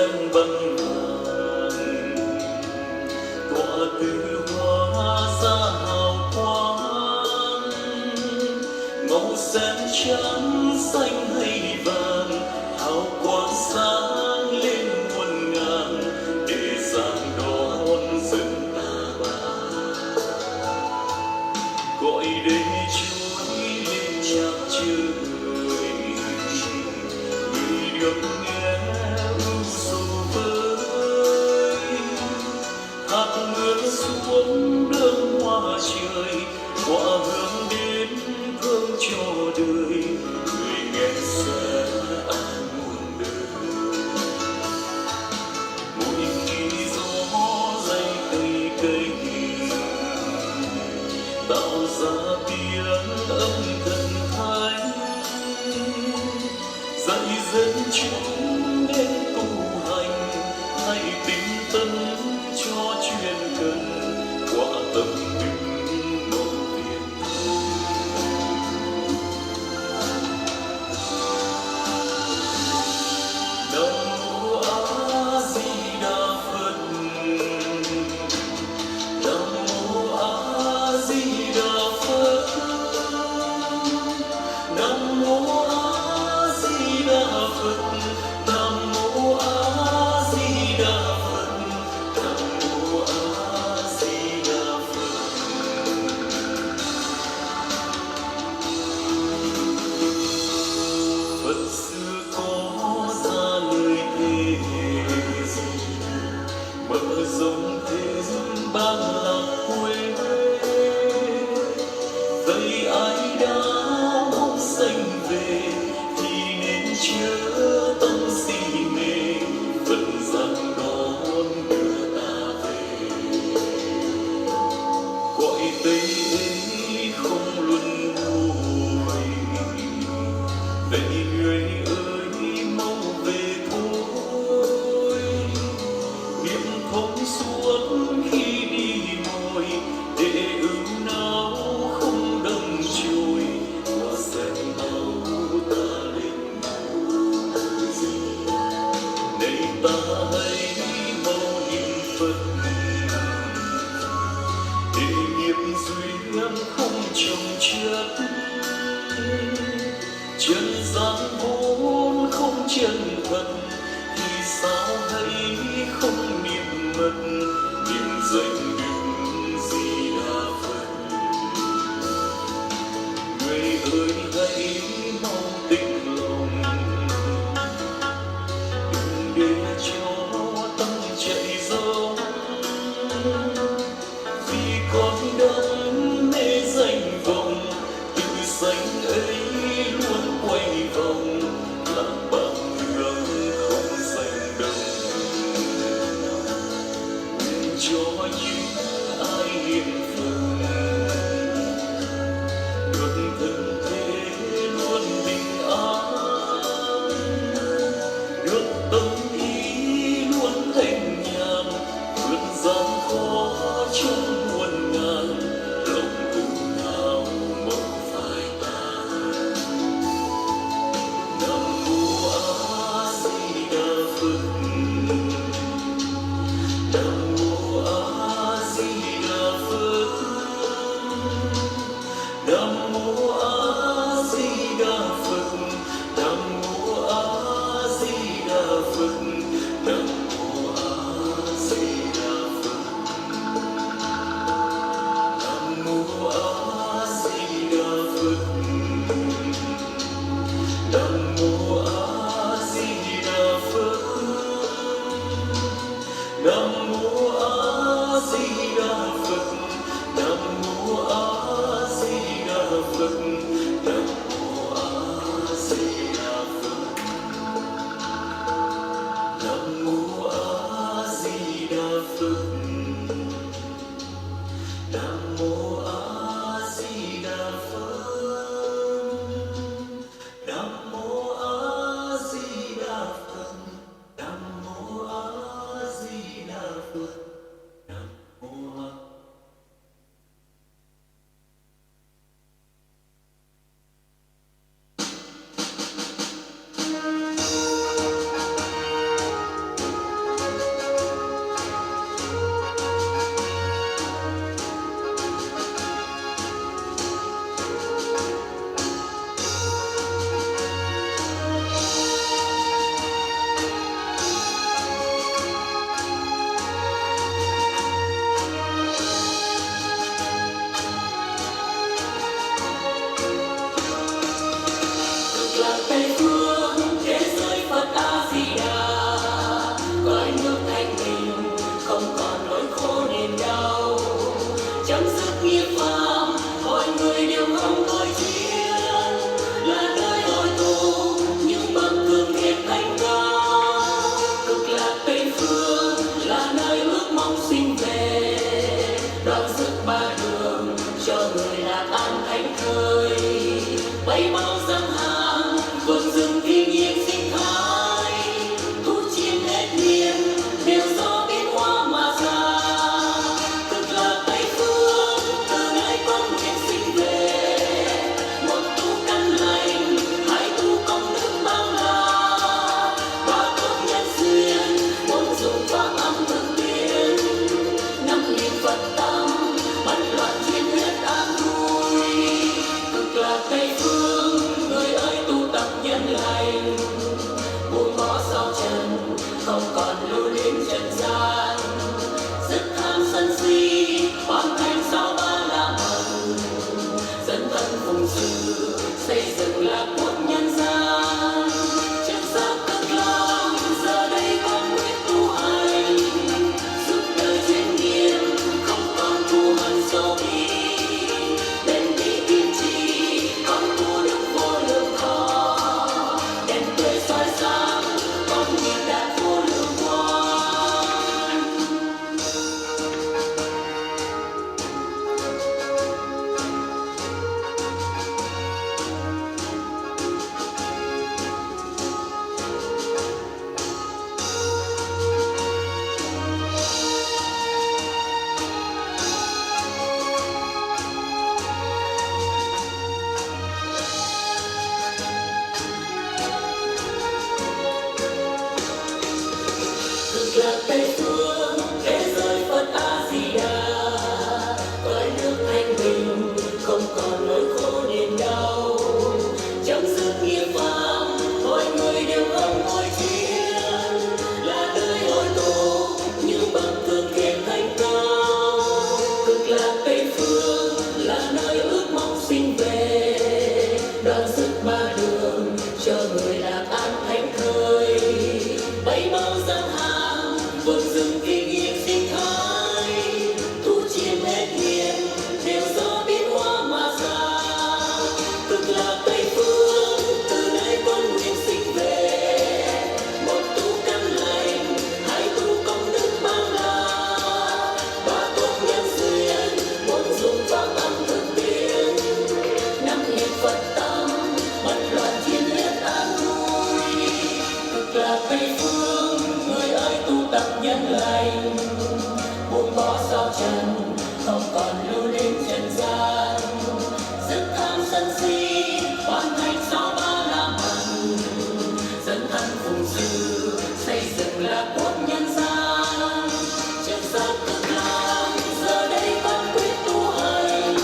sen băng vàng tỏa từ hoa ra hào quang, màu sen trắng xanh hay vàng hào quang sáng lên muôn ngàn để giang đón dân ta bà gọi đây trôi lên trạc trời. Người được nghe ưu sầu vơi hạt mưa xuống đơm hoa trời hoa hương đến thương cho đời người nghe sẽ an muôn đời. Mỗi khi gió dây cây cây tạo ra tiếng âm thần thánh dạy dân chúng đến tu hành hay tinh tấn cho chuyên cần quả tâm những màu việt. Nam mô A Di Đà Phật, Nam mô A Di Đà Phật, Nam mô A Di Đà Phật, Nam mô A Di Đà Phật, Nam mô A Di Đà Phật. Phật xưa có ra lời thề mở rộng thêm ban lạc quê, vậy ai đã mong sanh về thì nên chứa tâm si mê phật rằng đón đưa ta về. Gọi tây ấy không luân hồi, vậy người ơi mau về thôi. Niệm thông suốt khi đi ngồi để ưu não không đâm chồi hoa sen máu ta lên này ta hãy mau niệm Phật để nghiệp duyên không chồng chất. Chân gian vốn không chân thật thì sao hãy không niệm mật niệm danh Đức Di Đà Phật. Người ơi hãy mau tĩnh lòng đừng để cho tâm chạy rông, vì con đắm mê danh vọng từ sanh ấy luôn quay vòng làm bằng đường không xanh đồng. Nguyện cho những ai niệm Phật được thân thế luôn bình an, được tâm ý không còn lưu luyến trần gian. Rất tham sân si hoàn thành sao ba la mật, dân thân phụng sự xây dựng lạc quốc nhân gian. Chân sát cực lòng giờ đây con quyết tu hành, giúp đời chuyên nghiêm không còn thù hận sâu bi. Bền bỉ kiên trì con tu đức vô lượng thọ, đèn tươi soi sáng con nhìn đạt vô lượng quang. Cực lạc Tây phương thế giới Phật A Di Đà, cõi nước thanh bình không còn nỗi khổ niềm đau. Trong sự nghiệp vang mọi người đều không ngồi chiến, là nơi hội tụ những bậc thượng thiện thanh cao. Cực lạc Tây phương là nơi ước mong sinh về, đoàn sức ba đường cho người lạc an thánh thơi. Bay bao dặm hàng vườn rừng kinh nghiệm sinh thái, thu chiêm hết miền đều do biến hóa mà ra. Cực lạc Tây phương từ nay con nguyện sinh về, một tu căn lành hai tu công đức bao la. Ba tốt nhân duyên một dùng pháp âm thực tiễn, năm niệm Phật tâm bật loạn thiên nhất an vui. Cực lạc Tây phương người ơi tu tập nhân lành, buông bỏ sao trần không còn lưu luyến trần gian. Dứt tham sân si hoàn thành sao ba la mật, dân thân phụng sự xây dựng lạc quốc nhân gian. Chân sát cực lạc giờ đây con quyết tu hành,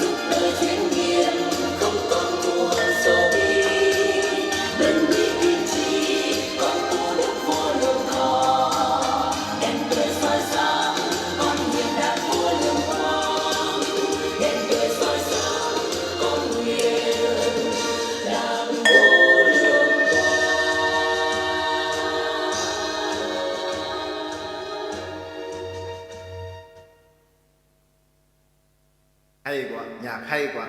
giúp đời chuyên nghiêm không còn thù hận sâu bi. Bền bỉ kiên trì con tu đức vô lượng thọ, đèn tươi soi sáng con nguyện đạt vô lượng quang. Đèn tươi soi sáng con nguyện đạt vô lượng quang. Hay quá, nhạc hay quá.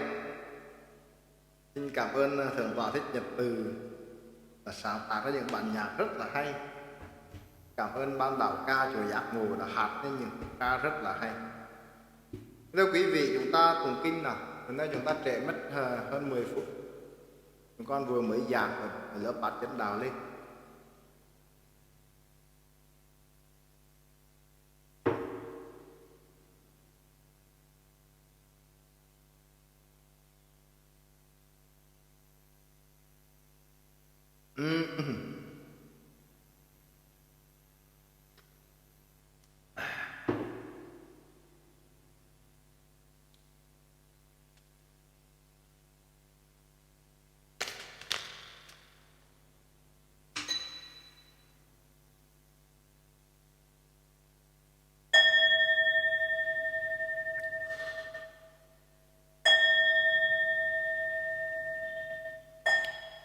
Xin cảm ơn Thượng tọa Thích Nhật Từ đã sáng tác ra những bản nhạc rất là hay. Cảm ơn ban đạo ca chùa Giác Ngộ đã hát nên những ca rất là hay. Thưa quý vị, chúng ta cùng kinh nào. Hôm nay chúng ta trễ mất hơn 10 phút. Chúng con vừa mới giảng ở lớp Bát Chánh Đạo lên.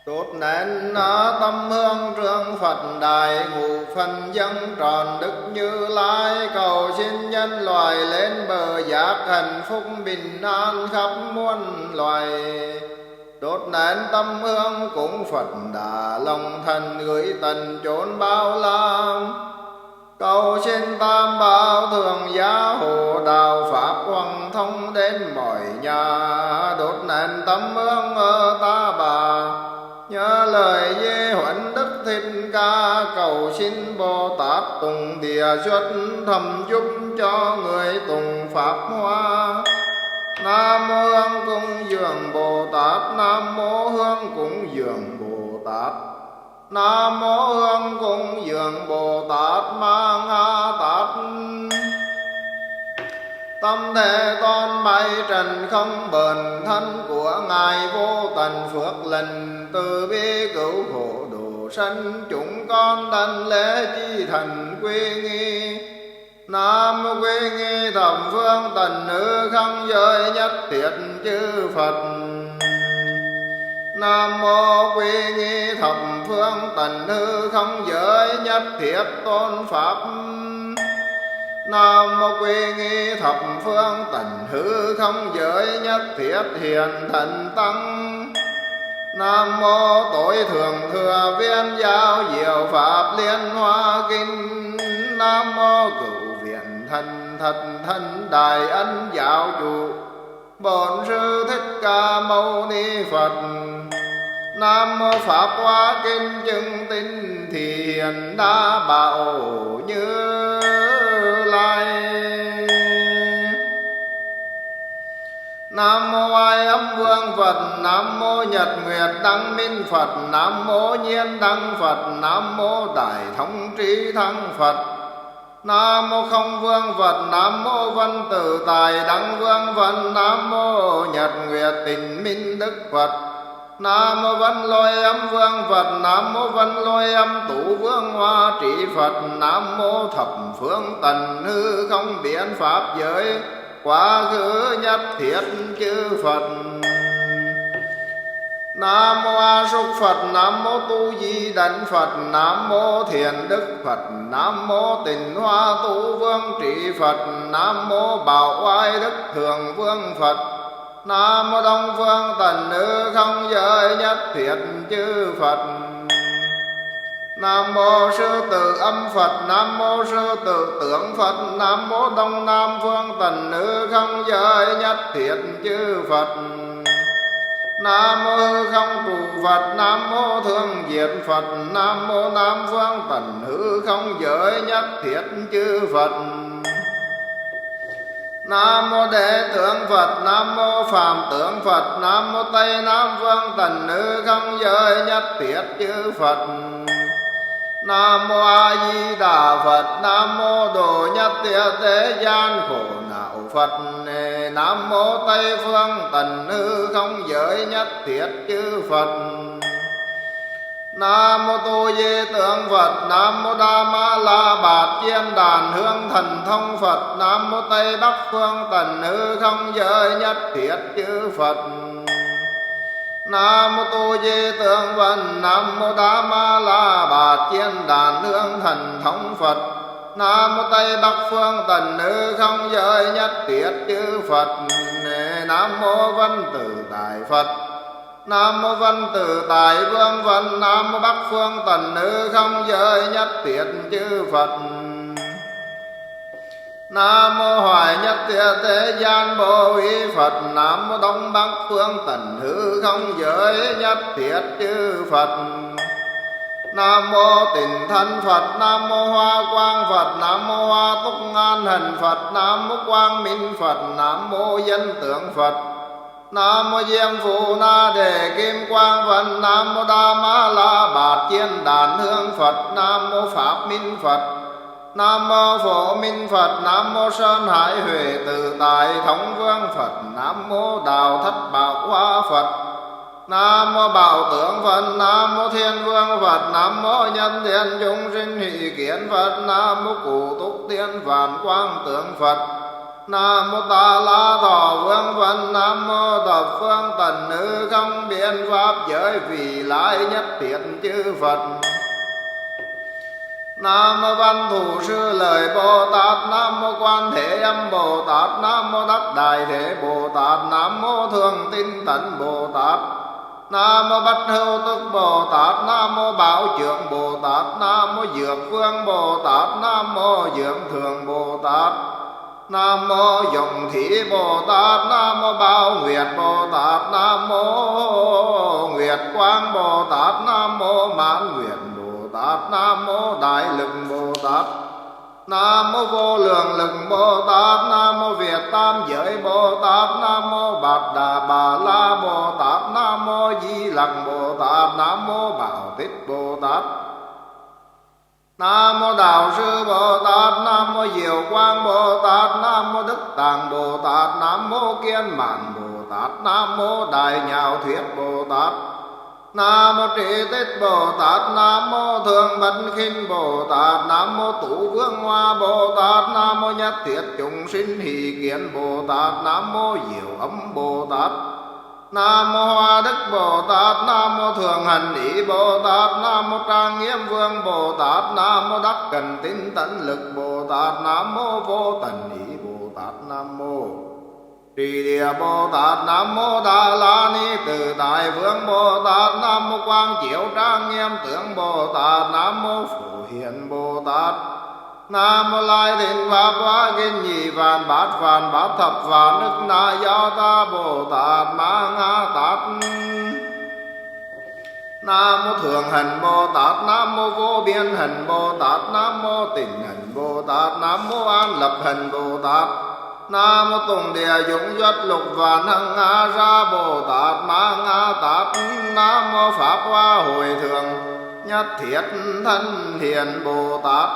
Đốt nén tâm hương trương Phật đài, ngũ phần dâng tròn đức Như Lai, cầu xin nhân loại lên bờ giác hạnh phúc bình an khắp muôn loài. Đốt nén tâm hương cúng Phật đà, lòng thần gửi tận chốn bao la, cầu xin tam bảo thường gia hộ, đạo pháp hoàng thông đến mọi nhà. Đốt nén tâm hương ở Ta Bà, nhớ lời Di Huấn Đức Thích Ca, cầu xin Bồ Tát tùng địa xuất thầm giúp cho người tùng pháp hoa. Nam mô Hương cúng dường Bồ Tát, Nam mô Hương cúng dường Bồ Tát, Nam mô Hương cúng dường Bồ Tát Ma Ha Tát. Tâm thế con bay trần không bền, thân của Ngài vô tận phước lành, từ bi cứu khổ độ sanh chúng con đảnh lễ chi thành quy nghi. Nam mô quy nghi thập phương tịnh hư không giới nhất thiết chư Phật. Nam mô quy nghi thập phương tịnh hư không giới nhất thiết tôn Pháp. Nam mô quy nghi thập phương tịnh hư không giới nhất thiết hiền thần tăng. Nam mô tối thượng thừa viên giáo diệu pháp liên hoa kinh. Nam mô cửu viện thần thật thân đại ân giáo chủ Bổn Sư Thích Ca Mâu Ni Phật. Nam mô Pháp Hoa Kinh chứng tinh thì hiền đa bảo Như Lai. Nam mô Ai Âm Vương Phật. Nam mô Nhật Nguyệt Đăng Minh Phật. Nam mô Nhiên Đăng Phật. Nam mô Đại Thống Trí Thắng Phật. Nam mô Không Vương Phật. Nam mô Văn Tử Tài Đăng Vương Phật. Nam mô Nhật Nguyệt Tịnh Minh Đức Phật. Nam mô Văn Lôi Âm Vương Phật. Nam mô Văn Lôi Âm Tụ Vương Hoa Trị Phật. Nam mô Thập Phương Tần Hư Không Biến Pháp Giới quá khứ nhất thiết chư Phật. Nam mô A Súc Phật. Nam mô Tu Di Đảnh Phật. Nam mô Thiền Đức Phật. Nam mô Tịnh Hoa Tu Vương Trị Phật. Nam mô Bảo Oai Đức Thường Vương Phật. Nam mô Đông Phương Tần Hư Không Giới nhất thiết chư Phật. Nam mô Sư Tử Âm Phật. Nam mô Sư Tử Tướng Phật. Nam mô Đông Nam Phương Tần Hư Không Giới nhất thiết chư Phật. Nam mô Hư Không Trụ Phật. Nam mô Thương Diệt Phật. Nam mô Nam Phương Tần Hư Không Giới nhất thiết chư Phật. Nam mô Đệ Tướng Phật. Nam mô Phạm Tướng Phật. Nam mô Tây Nam Phương Tần Hư Không Giới nhất thiết chư Phật. Nam mô A Di Đà Phật. Nam mô Độ Nhất Thiết Thế Gian Khổ Não Phật. Nam mô Tây Phương Tần Hư Không Giới nhất thiết chư Phật. Nam mô Tu Di Tượng Phật. Nam mô Đa Ma La Bát Chiên Đàn Hương Thần Thông Phật. Nam mô Tây Bắc Phương Tần Hư Không Giới nhất thiết chư Phật. Nam mô Tu Di Tượng Phật. Nam mô Đa Ma La Bát Chiên Đàn Hương Thần Thông Phật. Nam mô Tây Bắc Phương Tần Hư Không Giới nhất thiết chư Phật. Nam mô Văn Tử Đại Phật. Nam mô Văn Tử Tại Vương Phật. Nam mô Bắc Phương Tần Hư Không Giới nhất thiết chư Phật. Nam mô Hoài Nhất Thiết Thế Gian Bồ Ý Phật. Nam mô Đông Bắc Phương Tần Hư Không Giới nhất thiết chư Phật. Nam mô Tịnh Thân Phật. Nam mô Hoa Quang Phật. Nam mô Hoa Túc An Hần Phật. Nam mô Quang Minh Phật. Nam mô Dân Tướng Phật. Nam mô Diêm Phù Na Đề Kim Quang Phật. Nam mô Đa Ma La Bát Chiên Đàn Hương Phật. Nam mô Pháp Minh Phật. Nam mô Phổ Minh Phật. Nam mô Sơn Hải Huệ Tự Tại Thống Vương Phật. Nam mô Đào Thất Bảo Hoa Phật. Nam mô Bảo Tướng Phật. Nam mô Thiên Vương Phật. Nam mô Nhân Thiên Chúng Sinh Hỷ Kiến Phật. Nam mô Cụ Túc Thiên Vạn Quang Tướng Phật. Nam mô Ta La Thọ Vương Phật. Nam mô Thập Phương Tần Hư Không Biến Pháp Giới Vị Lai nhất thiết chư Phật. Nam mô Văn Thủ Sư Lợi Bồ Tát. Nam mô Quan Thế Âm Bồ Tát. Nam mô Đắc Đại Thế Bồ Tát. Nam mô Thường Tinh Tấn Bồ Tát. Nam mô Bách Hữu Tức Bồ Tát. Nam mô Bảo Trượng Bồ Tát. Nam mô Dược Vương Bồ Tát. Nam mô Dưỡng Thường Bồ Tát. Nam mô Dụng Thí Bồ Tát. Nam mô Bảo Nguyệt Bồ Tát. Nam mô Nguyệt Quang Bồ Tát. Nam mô Mãn Nguyệt Bồ Tát. Nam mô Đại Lực Bồ Tát. Nam mô Vô Lượng Lực Bồ Tát. Nam mô Việt Tam Giới Bồ Tát. Nam mô Bạt Đà Bà La Bồ Tát. Nam mô Di Lặc Bồ Tát. Nam mô Bảo Tích Bồ Tát. Nam mô Đạo Sư Bồ Tát. Nam mô Diệu Quang Bồ Tát. Nam mô Đức Tạng Bồ Tát. Nam mô Kiên Mạn Bồ Tát. Nam mô Đại Nhạo Thuyết Bồ Tát. Nam mô Trí Tích Bồ Tát, Nam mô Thường Bạch Khinh Bồ Tát, Nam mô Tụ Vương Hoa Bồ Tát, Nam mô Nhất Thiết Chúng Sinh Hỷ Kiến Bồ Tát, Nam mô Diệu Âm Bồ Tát, Nam mô Hoa Đức Bồ Tát, Nam mô Thường Hành Ý Bồ Tát, Nam mô Trang Nghiêm Vương Bồ Tát, Nam mô Đắc Cần Tín Tấn Lực Bồ Tát, Nam mô Vô Tận Ý Bồ Tát, Nam mô Trì Địa Bồ Tát, Nam mô Đà La Ni Tự Tại Vương Bồ Tát, Nam mô Quang Chiếu Trang Nghiêm Tướng Bồ Tát, Nam mô Phổ Hiền Bồ Tát, Nam mô Lai Thịnh Pháp Hóa Kinh Nhị Vạn Bát Thập Vạn Đức Na Do Ta Bồ Tát Ma Nga Tát. Nam mô Thường Hành Bồ Tát, Nam mô Vô Biên Hành Bồ Tát, Nam mô Tịnh Hành Bồ Tát, Nam mô An Lập Hành Bồ Tát, Nam mô Tùng Địa Dũng Duất Lục Vạn Hằng A Ra Bồ Tát Ma Nga Tát. Nam mô Pháp Hoa Hồi Thượng Nhất Thiết Thân Thiền Bồ Tát.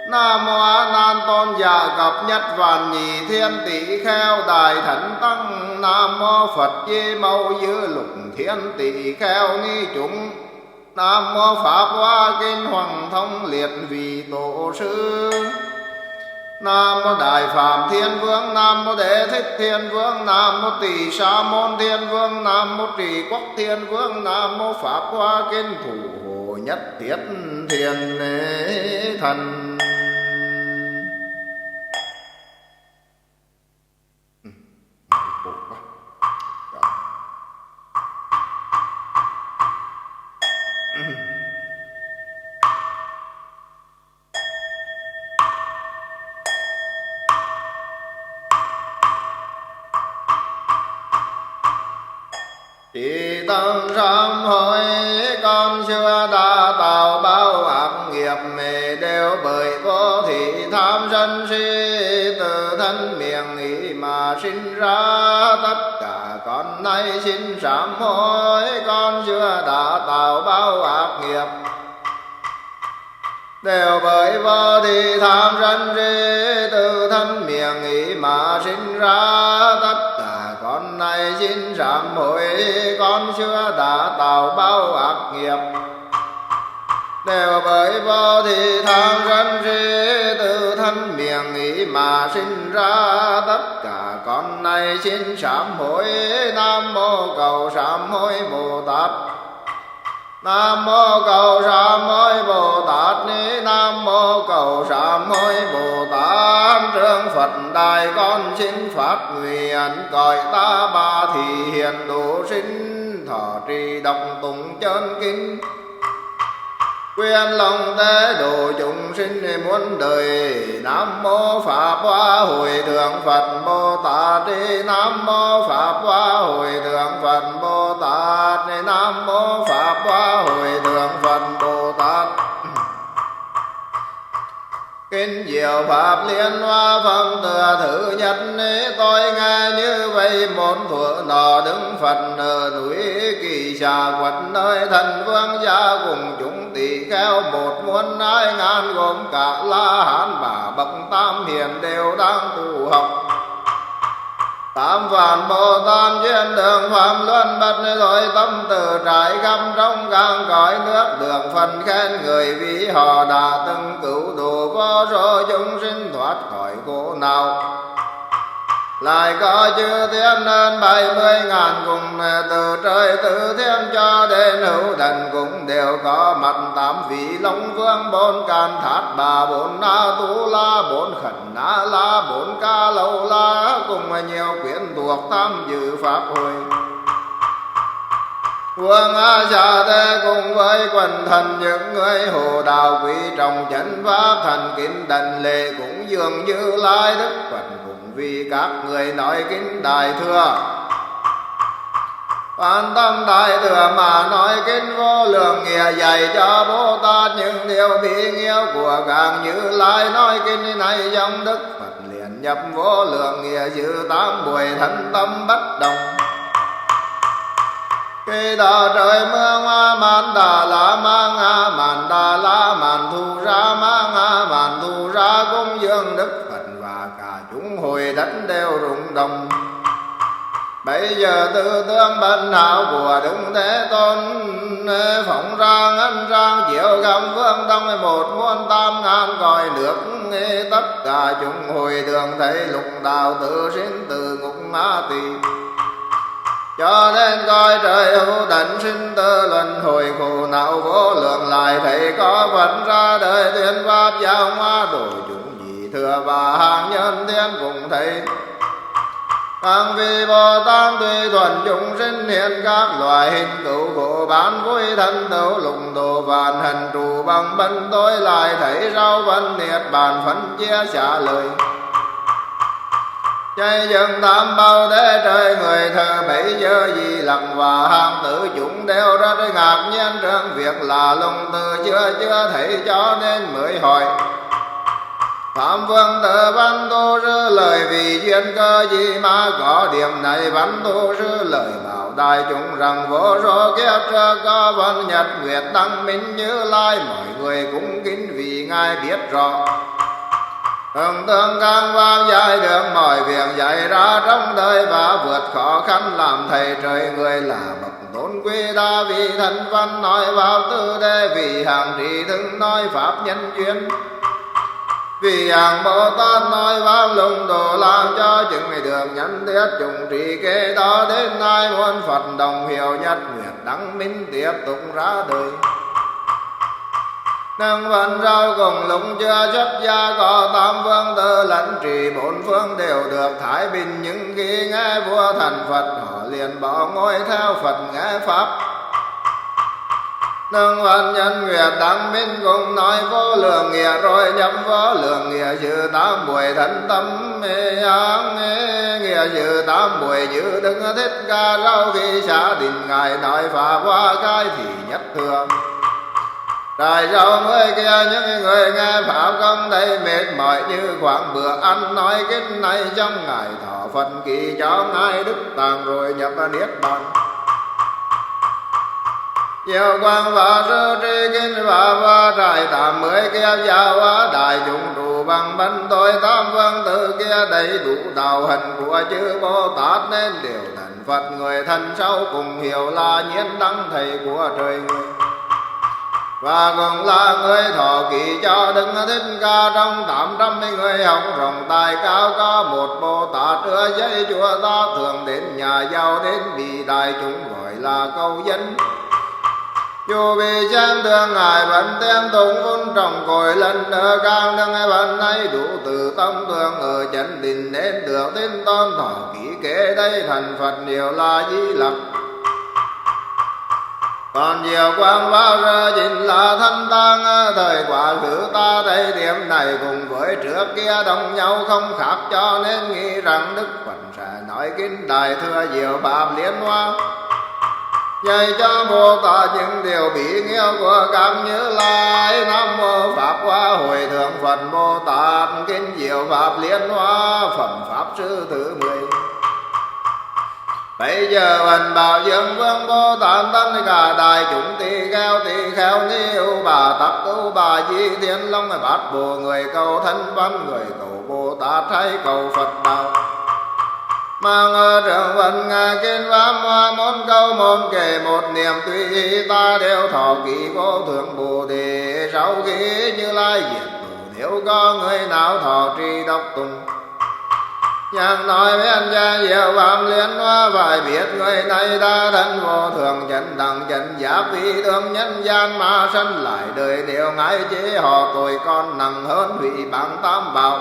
Nam mô A Nan Tôn Giả Cập Nhất Vạn Nhị Thiên Tỷ Kheo Đại Thánh Tăng. Nam mô Phật Di Mâu Dư Lục Thiên Tỷ Kheo Ni Chúng. Nam mô Pháp Hoa Kinh Hoàng Thông Liệt Vì Tổ Sư. Nam mô Đại Phạm Thiên Vương, Nam mô Đệ Thích Thiên Vương, Nam mô Tỳ Sa Môn Thiên Vương, Nam mô Trì Quốc Thiên Vương, Nam mô Pháp Hoa Kinh Thủ Hộ Nhất Thiết Thiền Thần. Chỉ tâm sám hối con xưa đã tạo bao ác nghiệp, mê đều bởi vô thị tham sân si, từ thân miệng ý mà sinh ra. Tất cả con nay xin sám hối, con xưa đã tạo bao ác nghiệp, đều bởi vô thị tham sân si, từ thân miệng ý mà sinh ra. Tất cả con nay xin sám hối, con xưa đã tạo bao ác nghiệp, đều bởi vô thị tham sân si, từ thân miệng ý mà sinh ra. Tất cả con nay xin sám hối. Nam mô Cầu Sám Hối Bồ Tát, Nam mô Cầu Sám Hối Bồ Tát, Nam mô Cầu Sám Hối Bồ Tát. Trương Phật Đài con xin phát nguyện, cõi ta bà thị hiện độ sinh, thọ trì đọc tụng chân kinh, quyền lòng tế độ chúng sinh muôn đời. Nam mô Pháp Hoa Hồi Thượng Phật Bồ Tát, Nam mô Pháp Hoa Hồi Thượng Phật Bồ Tát, Nam mô Pháp Hoa Hồi Thượng Phật Bồ Tát. Kinh diệu pháp liên hoa phẩm thừa thứ nhất, tôi nghe như vậy một thuở nọ đứng Phật ở núi Kỳ Xà Quật, nơi thần vương gia cùng chúng tỷ kheo 1.200.000 gồm cả La Hán và bậc tam hiền đều đang tu học. Tam Vạn Bồ Tát duyên đường phạm luân bật, rồi tâm từ trải khắp trong gang cõi nước, được phần khen người vì họ đã từng cứu độ vô số chúng sinh thoát khỏi khổ nào. Lại có chư thiên hơn 70.000 cùng từ trời từ thiên cho đến hữu thần, cũng đều có mặt 8 vị Long Vương, 4 Can Thát Bà, 4 Na Tu La, 4 Khẩn Na La, 4 Ca Lâu La, cùng nhiều quyến thuộc tham dự pháp hội. Vương A Xà Thế cùng với quần thần những người hộ đạo quý trọng chân pháp, thần kính đảnh lễ cũng dường Như Lai Đức Phật, cùng vì các người nói kinh Đại Thừa. Quan tâm Đại Thừa mà nói kinh vô lượng nghĩa, dạy cho Bồ Tát những điều bí nghiêu của các Như Lai. Nói kinh này dòng Đức Phật liền nhập vô lượng nghĩa, giữ tám buổi thân tâm bất động. Khi đó trời mưa hoa màn đà la ma nga, màn đà la màn thu ra ma nga, màn thu ra cung dương Đức Phật và cả chúng hồi đất đều rung động. bây giờ tư tương bần hảo của Đức Thế Tôn, phóng ra ngân sang chiếu khắp phương đông, một muôn tam ngàn cõi nước, tất cả chúng hồi thường thấy lục đạo tự sinh từ ngục ngã tỳ, cho nên coi trời hữu tận sinh tử luân hồi khổ não vô lượng, lại thấy có Phật ra đời tuyên pháp giáo hóa độ chúng nhị thừa và hàng nhân thiên cùng thấy. Các vị Bồ Tát tùy thuần chúng sinh hiện các loài hình cứu khổ bán vui thân tấu lùng đồ vạn hành trụ bằng bân, tôi lại thấy rau vân niết bàn phân chia trả lời. Chạy dừng tam bao thế trời người thờ bấy giờ gì lặng, và hàng tử chúng đều rất ngạc nhiên trong việc là lùng từ chưa thấy, cho nên mới hỏi. Phạm vương tự văn tu sư lời vì duyên cơ gì mà có điểm này, văn tu sư lời bảo đại chúng rằng vô số kiếp trước có vân nhật nguyệt đăng minh Như Lai, mọi người cũng kính vì ngài biết rõ. Thường tương càng vang dạy được mọi việc dạy ra trong đời, và vượt khó khăn làm thầy trời người là bậc tôn quý đa, vì thân văn nói vào tư đề, vì hàng trì thương nói pháp nhân duyên, vì hàng Bồ Tát nói vào lùng đồ làm cho chứng được nhân thiết chúng trì kế, đó đến nay muôn Phật đồng hiểu nhất nguyệt đăng minh tiếp tục ra đời. Nâng vận rau cùng lúc chưa xuất gia, có tam vương tự lẫn trì bốn phương đều được thái bình, nhưng khi nghe vua thành Phật họ liền bỏ ngôi theo Phật nghe pháp. Nâng vận nhân nguyệt đăng minh cùng nói vô lượng nghĩa, rồi nhập vô lượng nghĩa sự tám buổi thân tâm nghĩa sự tám buổi giữ Đức Thích Ca, sau khi xả định ngài nói pháp hoa khai thì nhất thừa. Tại sau mới kia những người nghe pháp không thấy mệt mỏi, như khoảng bữa ăn nói kinh này trong ngày thọ phần kỳ cho ngài Đức Tạng, rồi nhập niết bàn. Nhiều quang và sư tri kinh và trải 80 kiếp giáo hóa đại chúng trụ bằng bân, tôi tam vương tử kia đầy đủ đạo hành của chư Bồ Tát, nên đều thành Phật người thân sau cùng hiểu là nhiên đăng thầy của trời người, và còn là người thọ ký cho Đức Thích Ca. Trong 800 người học rộng tài cao, có một Bồ Tát ưa dây chùa ta, thường đến nhà giàu đến bị đại chúng gọi là câu dân. Dù vì xem thương ngài vẫn tem tùng vun trồng cội lần ở cao, nâng vẫn hay đủ từ tâm thương ở chân đình, nên được tin tôn thọ ký kế đây thành Phật nhiều là Di Lặc. Còn nhiều quang vào giờ chính là thân tăng, thời quá khứ ta đây điểm này cùng với trước kia đồng nhau không khác, cho nên nghĩ rằng Đức Phật sẽ nói kinh đại thừa diệu pháp liên hoa, dạy cho Bồ Tát những điều bí nghiêu của các Như Lai. Nam mô Pháp Hoa Hồi Thượng Phật Bồ Tát, kinh diệu pháp liên hoa, phẩm pháp sư thứ 10. Bây giờ Hoành Bảo Dương Vương Bồ Tát tất cả đại chúng tỳ kheo ni ưu bà tắc ưu bà di thiên long, bát bộ người cầu thân văn, người cầu Bồ Tát hay cầu Phật đạo. Mang trường vận ngài kinh pháp hoa, môn câu môn kể một niệm tùy, ta đều thọ ký vô thượng Bồ Đề. Sau khi Như Lai diệt độ, nếu có người nào thọ trì độc tùng, nhạc nói bên gia diệu pháp liên hoa, phải biết người này ta thân vô thường chân đẳng chân giác, vì thương nhân gian mà sanh lại đời, đều ngái chế họ tội con nặng hơn hủy bằng tam bảo.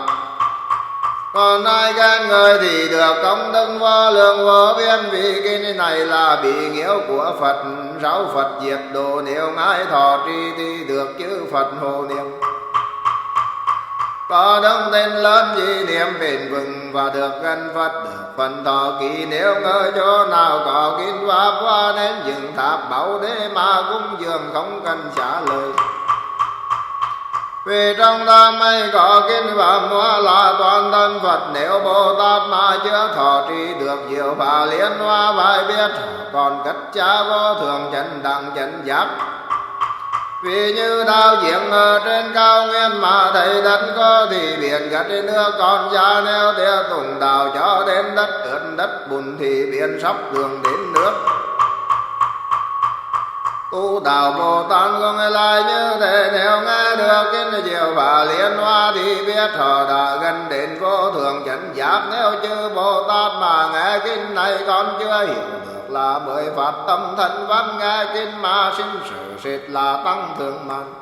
Còn ai ghen người thì được công đức vô lượng vô biên, vì kinh này là bị nghiễu của Phật. Sáu Phật diệt độ, nếu ngài thọ trì thì được chư Phật hộ niệm. Có đông tên lớn gì niệm bền vững, và được gần Phật được phần thọ ký. Nếu ngờ chỗ nào có kinh pháp hoa, nên dựng tháp bảo đế mà cúng dường không cần trả lời. Vì trong tam mây có kinh pháp hoa là toàn thân Phật, nếu Bồ Tát mà chưa thọ trì được diệu pháp liên hoa, phải biết còn cách cha vô thường chân đẳng chân giác. Vì như đao giếng ở trên cao nguyên mà thấy đất có thì biển gắt trên nước còn ra neo theo tùng đào cho đến đất ướt đất bùn thì biển sắp đường đến nước. Tu đạo Bồ Tát không lại như thế, nếu nghe được kinh diệu và liên hoa thì biết họ đã gần đến vô thượng chánh giác. Nếu chư Bồ Tát mà nghe kinh này còn chưa hiểu được là bởi phát tâm thân văn, nghe kinh mà sinh sự sệt là tăng thượng mạnh.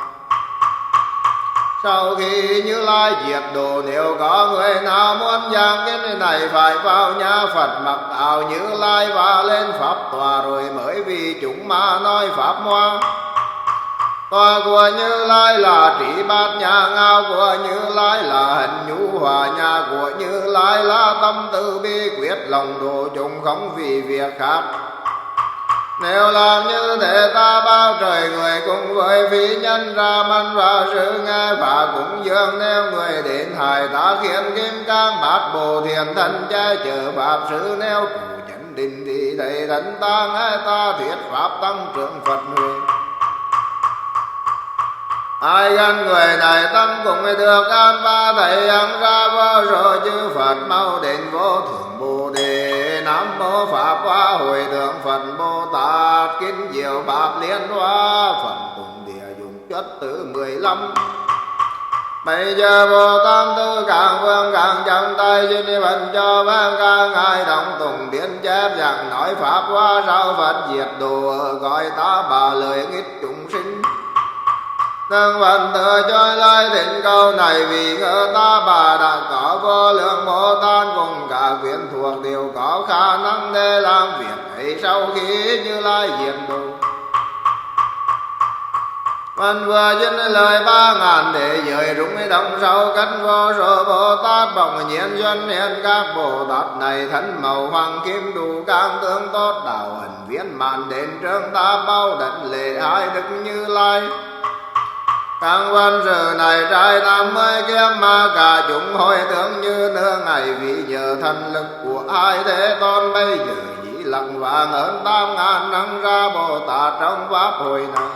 Sau khi Như Lai diệt độ, nếu có người nào muốn giảng kinh này phải vào nhà Phật mặc áo Như Lai và lên pháp tòa, rồi mới vì chúng mà nói pháp hoa. Tòa của Như Lai là trí bát nhà, ngao của Như Lai là hình nhu hòa, nhà của Như Lai là tâm từ bi quyết lòng độ chúng không vì việc khác. Nếu làm như thế ta bao trời người cùng với phi nhân ra măn và sự nghe và cúng dường. Nếu người đến hại ta khiến kim cang bát bồ thiền thân che chở pháp sư. Nếu chủ chánh định thì thầy thân ta nghe ta thuyết pháp tăng trưởng Phật huệ. Ai gần người này tâm cùng được an và thầy ăn ra vô rồi chư Phật mau đến vô thượng Bồ Đề. Nam mô Pháp Hoa Hội Thượng Phật Bồ Tát, kinh diệu pháp liên hoa Phật cùng địa dụng chất thứ 15. Bây giờ Bồ Tát tư càng vương càng chẳng tay xin vận cho vang ca ngài đồng tùng biến chép rằng nói pháp hoa sao Phật diệt độ gọi ta bà lời nghịch chúng sinh. Nâng vận tự cho lai đến câu này vì ngỡ ta bà đã có vô lượng Bồ Tát cùng cả quyến thuộc đều có khả năng để làm việc ấy sau khi Như Lai diệt độ. Văn vừa dứt lời 3.000 để giới rung động sau cánh vô số Bồ Tát bỗng nhiên duyên hiện các Bồ Tát này thân màu hoàng kim đủ các tướng tốt đạo hình viên mãn đến trương ta bao đất lễ hai đức Như Lai. Các văn sự này trai 50 kiếp mà cả chúng hồi tưởng như nửa ngày vì nhờ thần lực của hai thế tôn. Bây giờ dĩ lặng vàng hơn 8.000 năng ra Bồ Tát trong pháp hội này.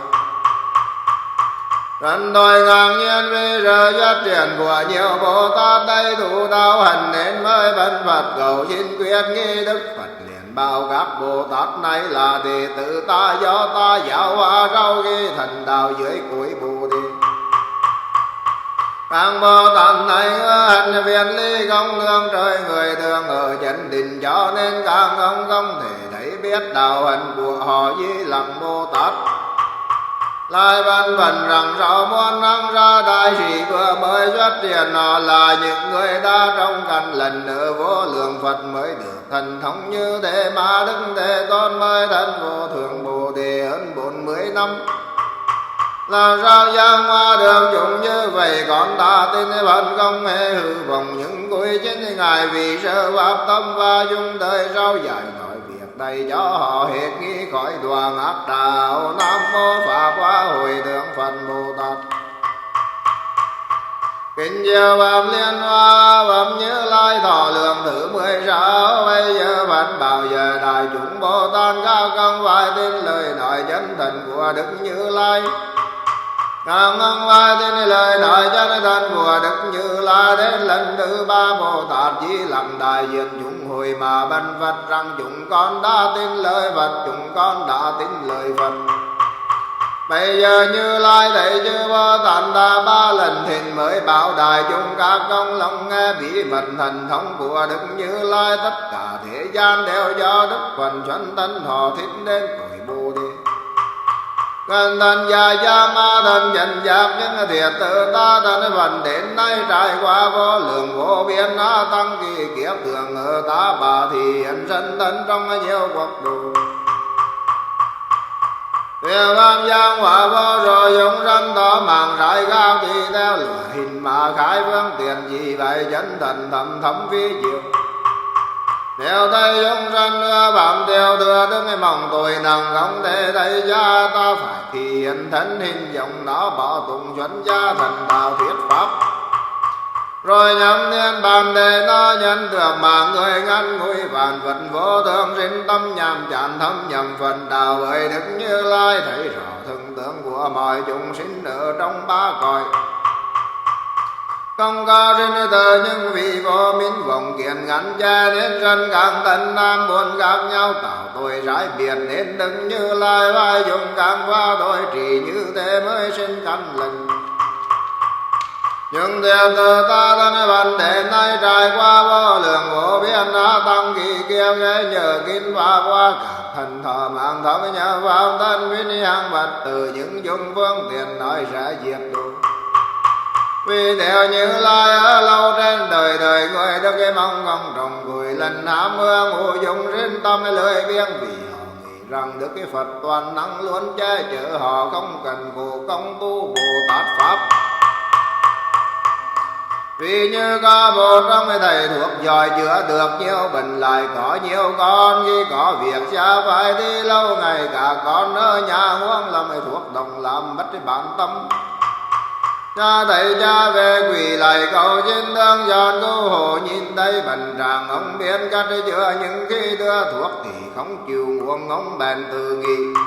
Trần đôi ngang nhiên vì giờ phát triển của nhiều Bồ Tát đầy đủ đạo hành nên mới bần Phật cầu xin quyết nghi Đức Phật liền bảo các Bồ Tát này là đệ tử ta do ta giáo hóa rau ghi thần đạo dưới cội Bồ Đề. Các Bồ Tát này hành viên ly công lương trời người thường ở chánh định cho nên các ông không thể thấy biết đạo hành của họ Di Lặc Bồ Tát. Lại văn phần rằng sau muôn năng ra đại sĩ vừa mới xuất hiện họ là những người đã trong căn lần nữa vô lượng Phật mới được thần thống như thế mà Đức Thế Tôn mới thân vô thượng Bồ Đề hơn 40 năm. Là sao giang hoa được chúng như vậy còn ta tin Phật không hề hư vọng những cuối chính ngài vì sơ pháp tâm và dung đời sau giải nói việc đây cho họ hết nghĩ khỏi đoàn ác đạo. Nam mô Pháp Hoa Hội Thượng Phật Bồ Tát. Kinh diệu pháp liên hoa phẩm Như Lai thọ lượng thứ 16. Bây giờ Phật bảo giờ đại chúng Bồ Tát cao công phải tin lời nói chân thần của Đức Như Lai. Càng ngân vai tin lời nói chân thần của Đức Như Lai. Đến lần thứ 3 Bồ Tát chỉ làm đại diện chúng hồi mà bần Phật rằng chúng con đã tin lời Phật, chúng con đã tin lời Phật. Bây giờ Như Lai thấy chư Bồ Tát đã 3 lần thỉnh mới bảo đại chúng các công lòng nghe bí mật thần thông của Đức Như Lai. Tất cả thế gian đều do Đức Phật chuẩn tân họ thích đến cội Bồ Đề. Gần thần gia gia ma thần chân giác những thiệt tự ta thần phần đến nay trải qua vô lượng vô biên na tăng kỳ kiếp thường ở ta bà thì hiện身thân trong nhiều quốc độ. Việc làm giang hòa vô rồi dùng ranh đó mạng rải cao thì theo loại hình mà khai phương tiền gì vậy chân thần thầm thấm phi diệu. Nếu thấy dung ranh nữa phạm theo thừa đứng mong tôi nặng không thể thấy cha ta phải thì hiện thân hình dòng nó bỏ tùng chuẩn cha thần đạo thuyết pháp. rồi nhâm thiên bàn đề nó nhân được mà người ngăn ngủi vạn vật vô thường sinh tâm nhàm chán thâm nhầm phần đạo với Đức Như Lai thấy rõ thân tướng của mọi chúng sinh ở trong ba cõi. Không có trên tờ nhưng vì vô minh vọng kiến ngắn che nên dân càng tận nam buồn gặp nhau tạo tôi rải biệt nên Đức Như Lai vai dùng càng qua tôi chỉ như thế mới sinh căn lành. Nhưng theo từ ta thân vấn đề nay trải qua vô lượng vô biên đã tăng kỳ kiêu ghé nhờ kín và qua cả thần thọ mạng thống nhờ vào thân vinh hàng vật từ những dung phương tiện nói sẽ diệt đủ. Vì theo Như Lai ở lâu trên đời đời người được cái mong không trồng gùi lần hám hương ngụ dụng trên tâm lời biếng vì họ nghĩ rằng Đức cái Phật toàn năng luôn che chở họ không cần khổ công tu Bồ Tát Pháp. Vì như có một trong thầy thuộc giỏi chữa được nhiều bệnh lại có nhiều con khi có việc cha phải đi lâu ngày cả con ở nhà hoang lòng thuộc đồng làm mất bản tâm. Cha thầy cha về quỳ lại cầu xin thương giòn cứu hộ nhìn thấy bệnh trạng ông biết cách chữa những khi đưa thuốc thì không chịu uống ông bèn tự nghĩ.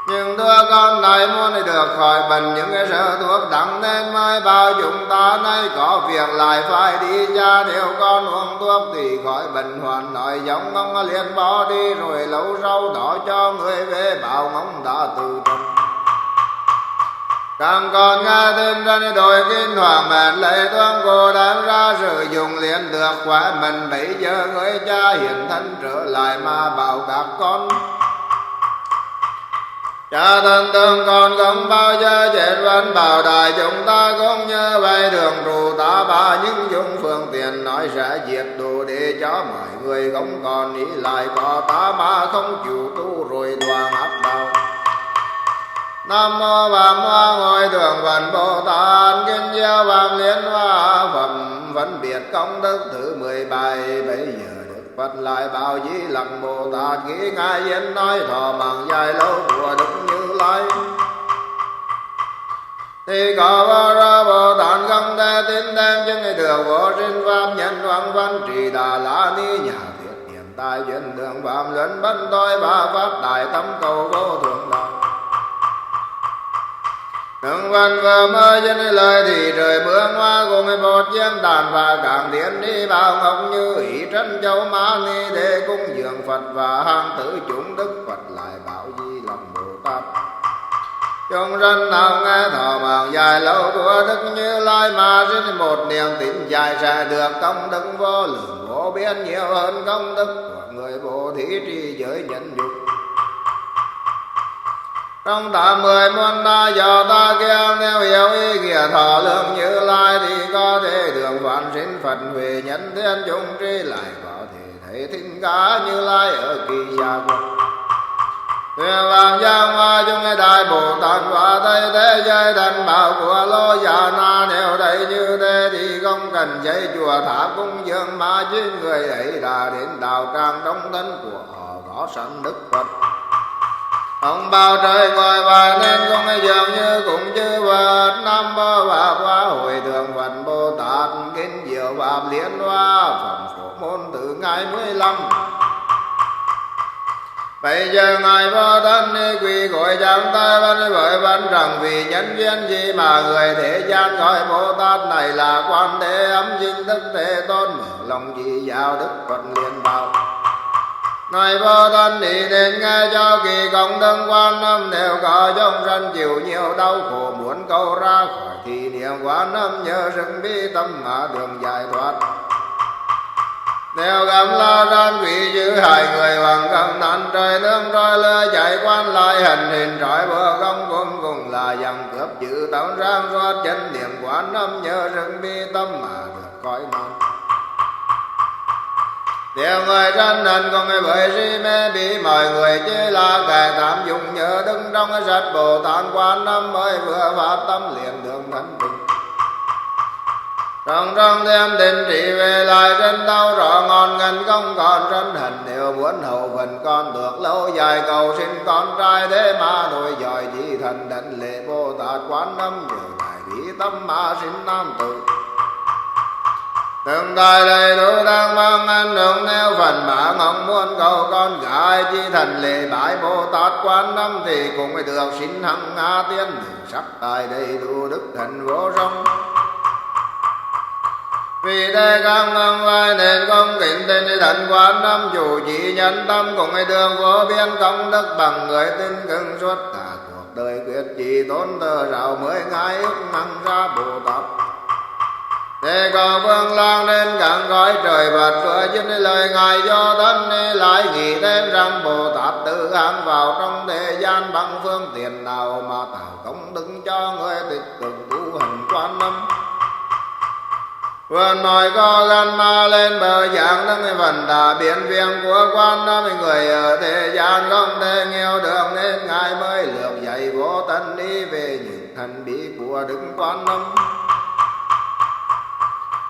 Nhưng thưa con này muốn được khỏi bệnh những cái sợ thuốc đắng nên mới bao chúng ta nay có việc lại phải đi cha nếu con uống thuốc thì khỏi bệnh hoàn nói giống ông liền bỏ đi rồi lâu sau đó cho người về bảo ông đã từ trần. Càng còn nghe tin trên đồi kinh hoàng bèn lấy tuông cô đem ra sử dụng liền được khỏe mình bây giờ người cha hiện thân trở lại mà bảo các con. Cha thân thương con không bao giờ chết vẫn bảo đại chúng ta cũng như vậy đường rù ta ba những dung phương tiện nói sẽ diệt đồ để cho mọi người không còn nghĩ lại có ta mà không chịu tu rồi đoàn áp đạo. Nam mô Vàm Hoa Ngồi Thượng Phật Bồ Tát kinh diệu Vàm Liên Hoa phẩm vẫn biệt công đức thứ 17. Bây giờ Đức Phật lại bảo Di Lặc Bồ Tát nghĩ ngài yên nói thọ mạng dài lâu của Đức Như Lai. Thì có vô ra Bồ Tát không thể tin đem chứng được vô sinh pháp nhân hoàng văn trì đà la ni nhà thiết niệm tài duyên đường phạm luân bấn tôi và pháp đại tâm cầu vô thượng đạo. Hưng văn vừa mơ dân lời thì trời mưa hoa cùng một chiếc đàn và càng thiên đi bao ngọc như ý trân châu má ni để cung dường Phật và hàng tử chúng Đức Phật lại bảo Di Lặc Bồ Tát. Chúng dân nào nghe thọ mạng dài lâu của Đức Như Lai mà sinh một niềm tin dài sẽ được công đức vô lượng vô biên nhiều hơn công đức của người bố thí trì giới nhân dục. Trong 80 môn ta do ta kêu theo hiểu ý nghĩa thọ lượng Như Lai thì có thể được vạn sinh Phật về nhân thiên chúng tri lại có thể thấy thinh cá Như Lai ở kỳ gia quốc. Thuyền vàng giang hoa chung đại Bồ Tát và thấy thế giới thần bảo của Lô Già Na nếu thấy như thế thì không cần xây chùa tháp cung dường mà chính người ấy đã đến đạo tràng trong thân của họ có sẵn Đức Phật. Ông bao trời ngồi và nên không dường như cũng chư Phật. Nam mô và hoa hội thượng Phật Bồ Tát kinh diệu pháp liên hoa phẩm phổ môn từ ngày 15. Bây giờ ngài vô thân đi quỳ gọi chẳng tay văn với văn rằng vì nhân duyên gì mà người thế gian gọi Bồ Tát này là quan thế âm sinh Đức Thế Tôn mở lòng chỉ giáo Đức Phật liền bảo. Nói vô thân đi đến nghe cho kỳ công đức Quan Âm đều có trong sân chịu nhiều đau khổ muốn câu ra khỏi thì niệm Quan Âm nhớ rừng bi tâm mà đường giải thoát. Nếu gặp lo gian quỷ dữ hại người hoàng cầm nạn trời thương roi lơ chạy quan lại hình hình trói bờ công cùng cùng là dòng cướp giữ tống rang xoát chân niệm Quan Âm nhớ rừng bi tâm mà được cõi non. Điều người tranh hình cùng bởi si mê bị mọi người chê là kẻ tạm dùng nhớ đứng trong cái sách Bồ Tát Quan Âm mới vừa phát tâm liền đường thánh bình. Trong thêm định trị về lại trên đau rõ ngon ngân không còn tranh hình nếu muốn hậu phần con được lâu dài cầu xin con trai thế mà nổi giỏi chỉ thần đảnh lễ Bồ Tát Quan Âm nhờ ngài bí tâm mà sinh nam tử. Từng đời đầy đủ đang mang anh đường theo phần bả ngọc muốn cầu con gái chi thành lệ bái Bồ Tát Quan Âm thì cũng phải được xin hằng ngã tiên sắc tài đầy đủ đức hạnh vô song. Vì thế các ngân vai nền công kính tên thần Quan Âm chủ trì nhân tâm cùng ai đường vô biên công đức bằng người tin cưng suốt cả cuộc đời quyết chỉ tôn tờ rào mới ngái ước năng ra Bồ Tát. Thế có vương lang nên càng gói trời vật sửa chính lời ngài do thân lại nghĩ thêm rằng Bồ Tát tự hàng vào trong thế gian bằng phương tiện nào mà tạo công đức cho người tích cực tu hành Quan Âm. Vừa nói có gan ma lên bờ giảng nâng phần tà biến viên của Quan Âm, người ở thế gian không thể nghèo được nên ngài mới lược dạy vô tân đi về những thần bí của Đức Quan Âm.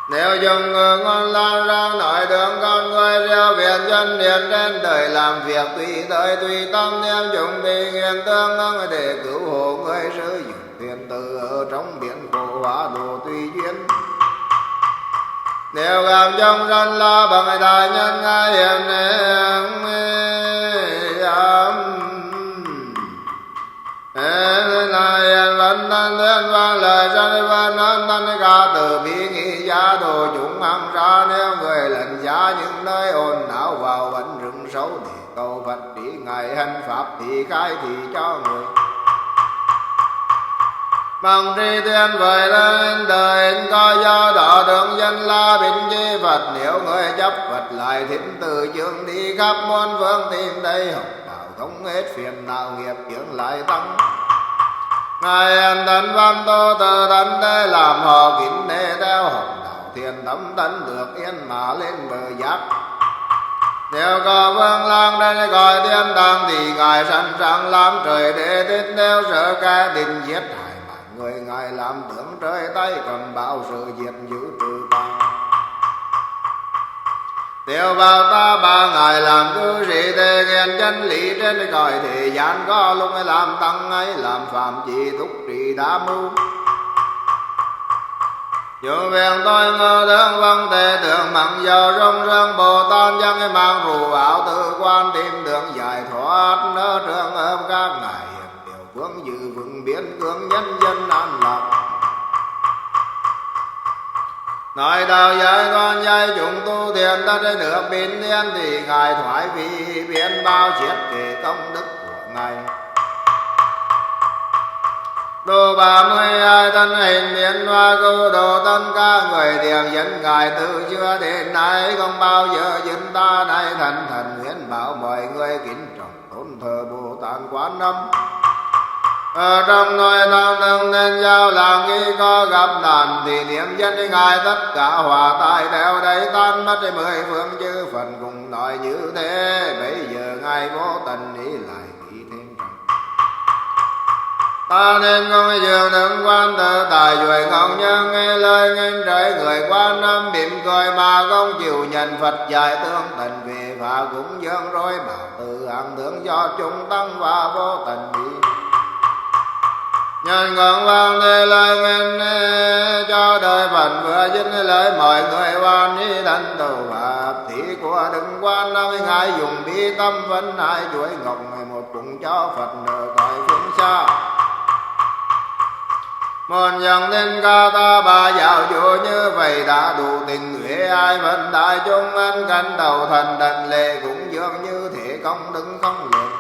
Nếu dùng người ngon lan ra nói đường con người gieo viện dân điện trên đời làm việc tùy thời tùy tâm niệm dùng vì nguyện tương ứng để cứu hộ người sử dụng thuyền từ ở trong biển khổ hóa độ tùy duyên. Nếu gặp trong dân lo bằng đại nhân ngài hiền là hiền vẫn thân thiên vang lời dân văn ơn thân ca từ bi nghị gia đồ chúng hằng ra. Nếu người lần giá những nơi ồn ào vào vẫn rừng sâu để cầu Phật đi ngài hành pháp thì khai thị cho người. Bằng tri thiên vời lên đời có do đó đường dân la bình chi Phật. Nếu người chấp Phật lại thích từ trường đi khắp muôn phương tìm đây học đạo không hết phiền não nghiệp dưỡng lại tăng. Ngài an tấn văn tô từ tấn để làm họ kín để theo học đạo thiền tâm tấn được yên mà lên bờ giác. Nếu có vương lang đến gọi thiên đàng thì ngài sẵn sàng làm trời để thích. Nếu sợ ca đình giết hại người ngài làm tướng trời tay cầm bảo sự diệt giữ trừ ta. Nếu vào ta ba ngài làm cư sĩ thế nghiên chân lý trên cõi thế gian có lúc làm tăng ấy làm phạm chỉ thúc trì đa mưu. Dù việc tôi ngơ thương vâng thể tưởng mặn dầu rong rong Bồ Tát dân mang rù áo tự quan tìm đường giải thoát nơ trường ôm các ngài điều phương dự vững biến cương nhân dân an lạc. Nói đạo giải con dạy chúng tu thiền ta để được bình yên thì ngài thoái vì biến bao chiết kể công đức của ngài. Đồ 32 thân hình biến hoa cứu độ tất cả người thiền dẫn ngài từ xưa đến nay không bao giờ dân ta nay thành thần nguyện bảo mọi người kính trọng tôn thờ Bồ Tát Quan Âm. Ở trong nội tâm đừng nên giao làm khi có gặp nạn thì niệm dân ngài tất cả hòa tai theo đấy tan mất mười phương chư Phật cùng nói như thế. Bây giờ ngài vô tình ý lại nghĩ thêm rằng ta nên con dường đứng quan tự tài duệ ngọc nhân nghe lời nghênh trời người Quan Âm mỉm cười mà không chịu nhận Phật dạy tương tình về và cũng dâng rồi bảo từ hàng tướng cho chúng tăng và vô tình đi. Nhân ngưỡng vang thế lời nghênh cho đời Phật vừa dứt lời mọi người hoàn đi thân đầu pháp thị của Đức Quan Âm ngài dùng bi tâm vấn hai chuỗi ngọc ngày một cùng cho Phật nở cõi phương xa. Một dòng tên ca ta bà giáo chủ như vậy đã đủ tình huệ ai vẫn đại chúng ăn canh đầu thần đần lệ cũng dường như thế công đức không lượng.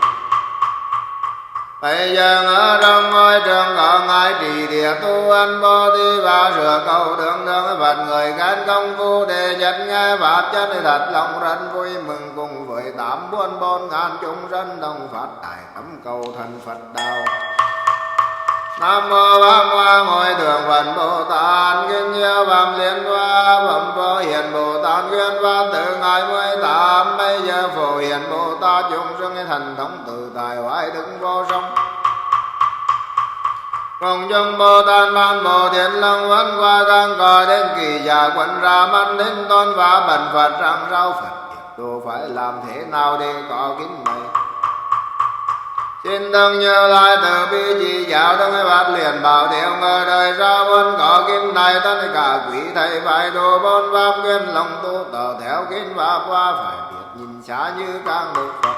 Bây giờ ở trong môi trường có ngài trì địa tu ăn bồ đi và rửa cầu đường đường Phật người gắn công phu để nhận nghe pháp chân thật lòng rất vui mừng cùng với 844 ngàn chúng dân đồng phát đại tâm cầu thần Phật đạo. Nam mô Bám Hoa Ngồi Thượng Phật Bồ Tát Kinh Nhiêu Phạm Liên Hoa Phẩm Phổ Hiền Bồ Tát Nguyên Pháp từ ngày 18 bây giờ Phổ Hiền Bồ Tát chúng sinh thần thống tự tại hoài đức vô song. Cùng chung Bồ Tát ban Bồ Thiên Long vẫn qua càng cõi đến kỳ già quần ra mắt đến tôn và bần Phật rằng sao Phật độ phải làm thế nào để có kính này. Xin thân Như Lai từ bi chỉ giáo thân phát liền bảo thiệu người đời ra vân có kinh này tất cả quý thầy phải đồ bốn pháp nguyên lòng tu tờ theo kinh pháp qua phải biết nhìn xa như các đức Phật.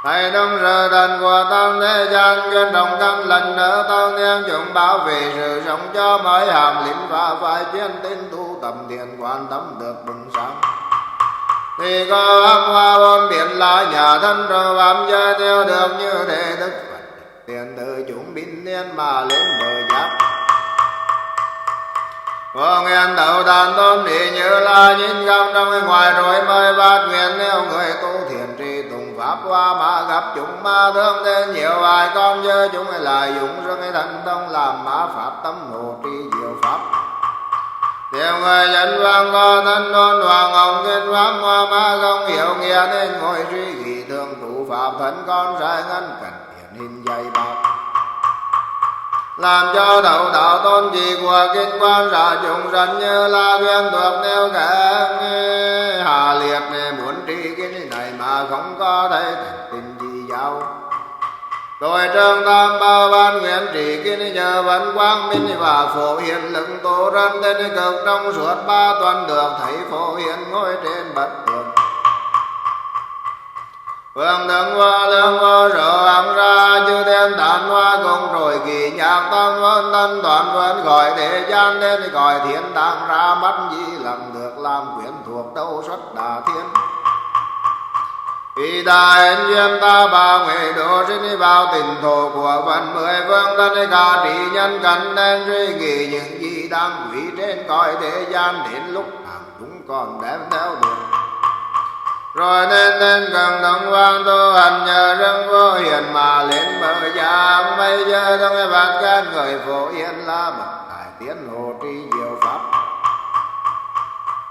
Thầy đông sự thần của tam thế gian nguyên trọng căn lần nữa tăng niên chúng bảo vệ sự sống cho mỗi hàm linh và phải chuyên tin tu tầm thiền quan tâm được bừng sáng. Thì có âm hoa bốn biển là nhà thân rồi bám chơi theo được như thế Đức Phật tiền từ chúng bình niên mà lên bờ giác. Vô nguyện đầu đàn tôn đi Như Lai nhìn gặp trong ngoài rồi mới bát nguyện nếu người tu thiền trì tùng pháp qua mà gặp chúng ma thương đến nhiều ai con chớ chúng lại dụng rất thần thông làm ma pháp tâm hộ trì diệu pháp. Điều người dân vang có thân đôn hoàng hồng kinh pháp hoa ma không hiểu nghĩa nên ngồi suy nghĩ thường thủ pháp thân con sai ngân cẩn hiển hình dạy bảo. Làm cho đầu đạo tôn trì của kinh quan ra chúng dân Như Lai viên thuộc nêu cả hà liệt muốn tri kinh này mà không có thấy thành tình gì giáo. Tôi trương tam bao ban nguyện trì kinh nhờ vẫn quang minh và phổ hiền lực tổ răn tên cực trong suốt ba tuần được thấy phổ hiền ngồi trên bất tường. Phương đường hoa lương hoa rỡ ám ra chư thiên tán hoa cùng rồi kỳ nhạc tam vân tân toàn vân gọi thế gian nên gọi thiên tàng ra mắt di lặng được làm quyến thuộc đâu xuất đà thiên. Vì đại duyên ta ba nguyện độ sinh vào tỉnh thổ của vận mười phương thân cả trí nhân cần nên suy nghĩ những gì đang quý trên cõi thế gian đến lúc nào chúng còn đem theo được. Rồi nên cần đồng quan tu hành nhờ rừng vô hiền mà lên bờ giang bây giờ thân bát can người phổ yên là bậc đại tiến hộ trì diệu pháp.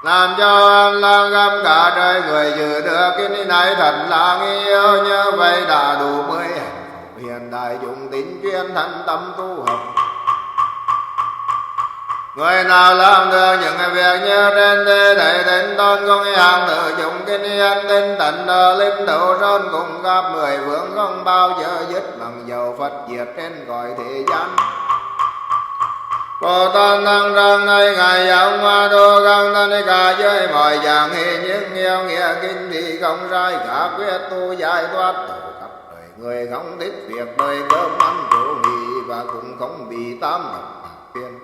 Làm cho an lang gam cả đời người dự được kinh này thật là yêu như vậy đã đủ 10 hành phổ hiền đại dụng tín chuyên thân tâm tu học. Người nào làm được những việc như trên thế thầy tính tôn công hàng tự dụng kinh yên tinh tận linh độ sơn cùng gặp 10 vương không bao giờ dứt bằng dầu Phật diệt trên cõi thế gian. Bồ Tát tăng rằng này ngài giáo hoa đô căng thân cả giới mọi dạng hình những yêu nghĩa kinh thì không sai cả quyết tu giải thoát tổ khắp đời người không thích việc đời cơm ăn chỗ nghỉ và cũng không bị tám độc phiền.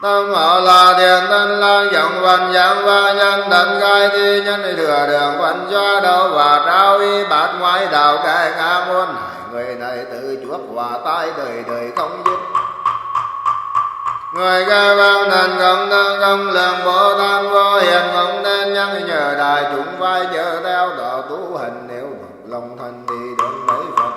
Tâm họ là thiền thân lang dòng văn giảng và nhân thân gai thi nhân thừa đường văn cho đâu và trao y bát ngoại đạo cai ngang muôn hải người này tự chuốc hòa tai đời đời không dứt. Người ca vang thần công thân công lượng Bồ Tát vô hiền không nên nhân nhờ đại chúng phải nhờ theo đạo tu hành nếu được lòng thành thì được mấy Phật.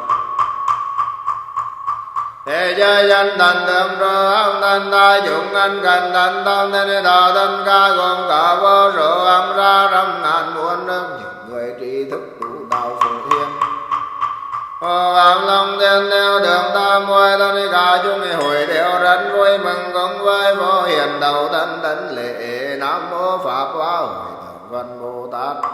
Thế giới dân thành tượng rơ âm thân tai chúng anh cần thành tâm nên đạo thân ca gồm cả vô số âm ra trăm ngàn muôn nước những người trí thức tu đạo phổ hiền. Hồ Phạm Long Thiên theo đường tam muội thân cả chúng hồi đều rất vui mừng cùng với vô hiền đầu thân tấn lễ Nam mô Pháp Hoa Hội Thượng Văn Bồ Tát.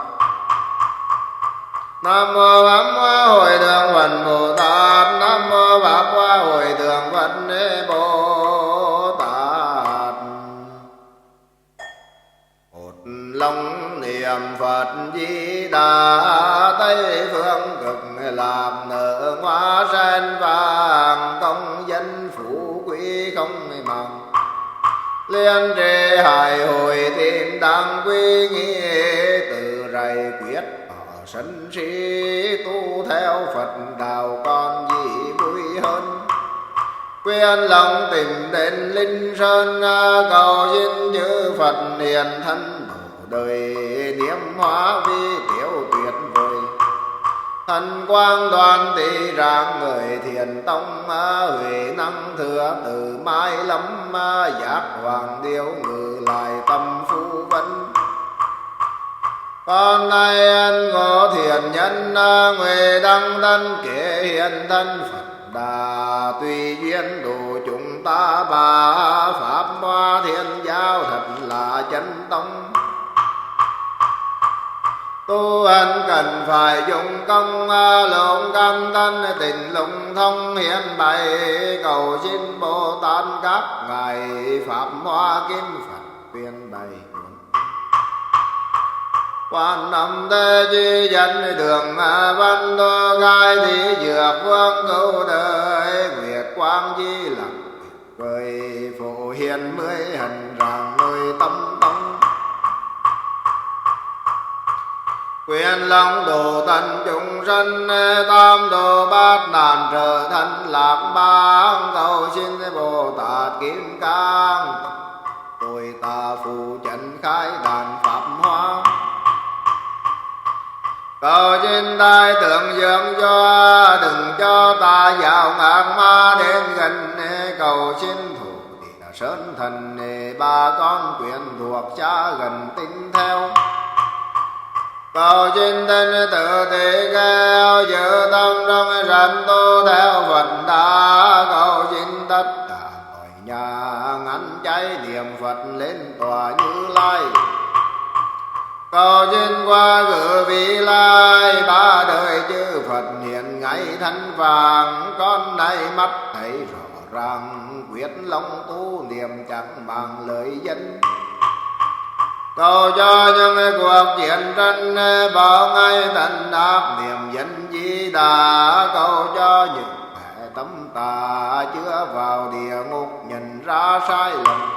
Nam mô Pháp Hoa Hội Thượng Văn Bồ Tát. Nam mô Pháp Hoa Hội Thượng Văn Bồ Tát. Một lòng niệm Phật Di Đà Tây phương cực làm nở hoa sen vàng công dân phú quý không màng liên trì hài hồi tìm đáng quy nghĩa từ rày quyết ở sân si tu theo Phật đạo còn gì vui hơn quyên lòng tìm đến linh sơn cầu xin chư Phật hiền thân đủ đời niệm hóa vi tiểu tuyệt vời thần quang đoàn tỷ rạng người thiền tông huệ năng thừa từ mai lắm giác hoàng điêu ngự lại tâm phu vân con nay anh ngộ thiền nhân huệ đăng thân kể hiện thân Phật đà tùy duyên độ chúng ta ba pháp hoa thiên giáo thật là chân tông. tu hành cần phải dùng công lộng căn thanh tịnh lùng thông hiện bày, cầu xin Bồ Tát các ngài pháp hoa kim Phật tuyên bày. Quan âm thế chi dẫn đường văn đô gai thị dược vương cứu đời, nguyệt quang chi lặng vời phổ hiền mới hành ràng nơi tâm tông. Quyền lòng độ tận chúng sanh, tam đồ bát nạn trở thân lạc bang, cầu xin Bồ Tát Kim Cang tôi ta phù trần khai đàn pháp hoa. Cầu xin đại tượng dưỡng cho, đừng cho ta vào ngàn ma đến gần, cầu xin thủ địa sơn thần ba con quyền thuộc cha gần tin theo. Cầu xin tên tự thị kêu dự tâm trong rành tu theo Phật đã, cầu xin tất cả mọi nhà ngăn cháy niệm Phật lên tòa Như Lai. Cầu xin qua cử vị lai ba đời chư Phật hiện ngày thánh vàng, con nay mắt thấy rõ ràng quyết lòng tu niệm chẳng bằng lời dân. Cầu cho những cuộc chiến tranh bỏ ngay tận ác niệm dân Di Đà, cầu cho những kẻ tâm tà chưa vào địa ngục nhận ra sai lầm.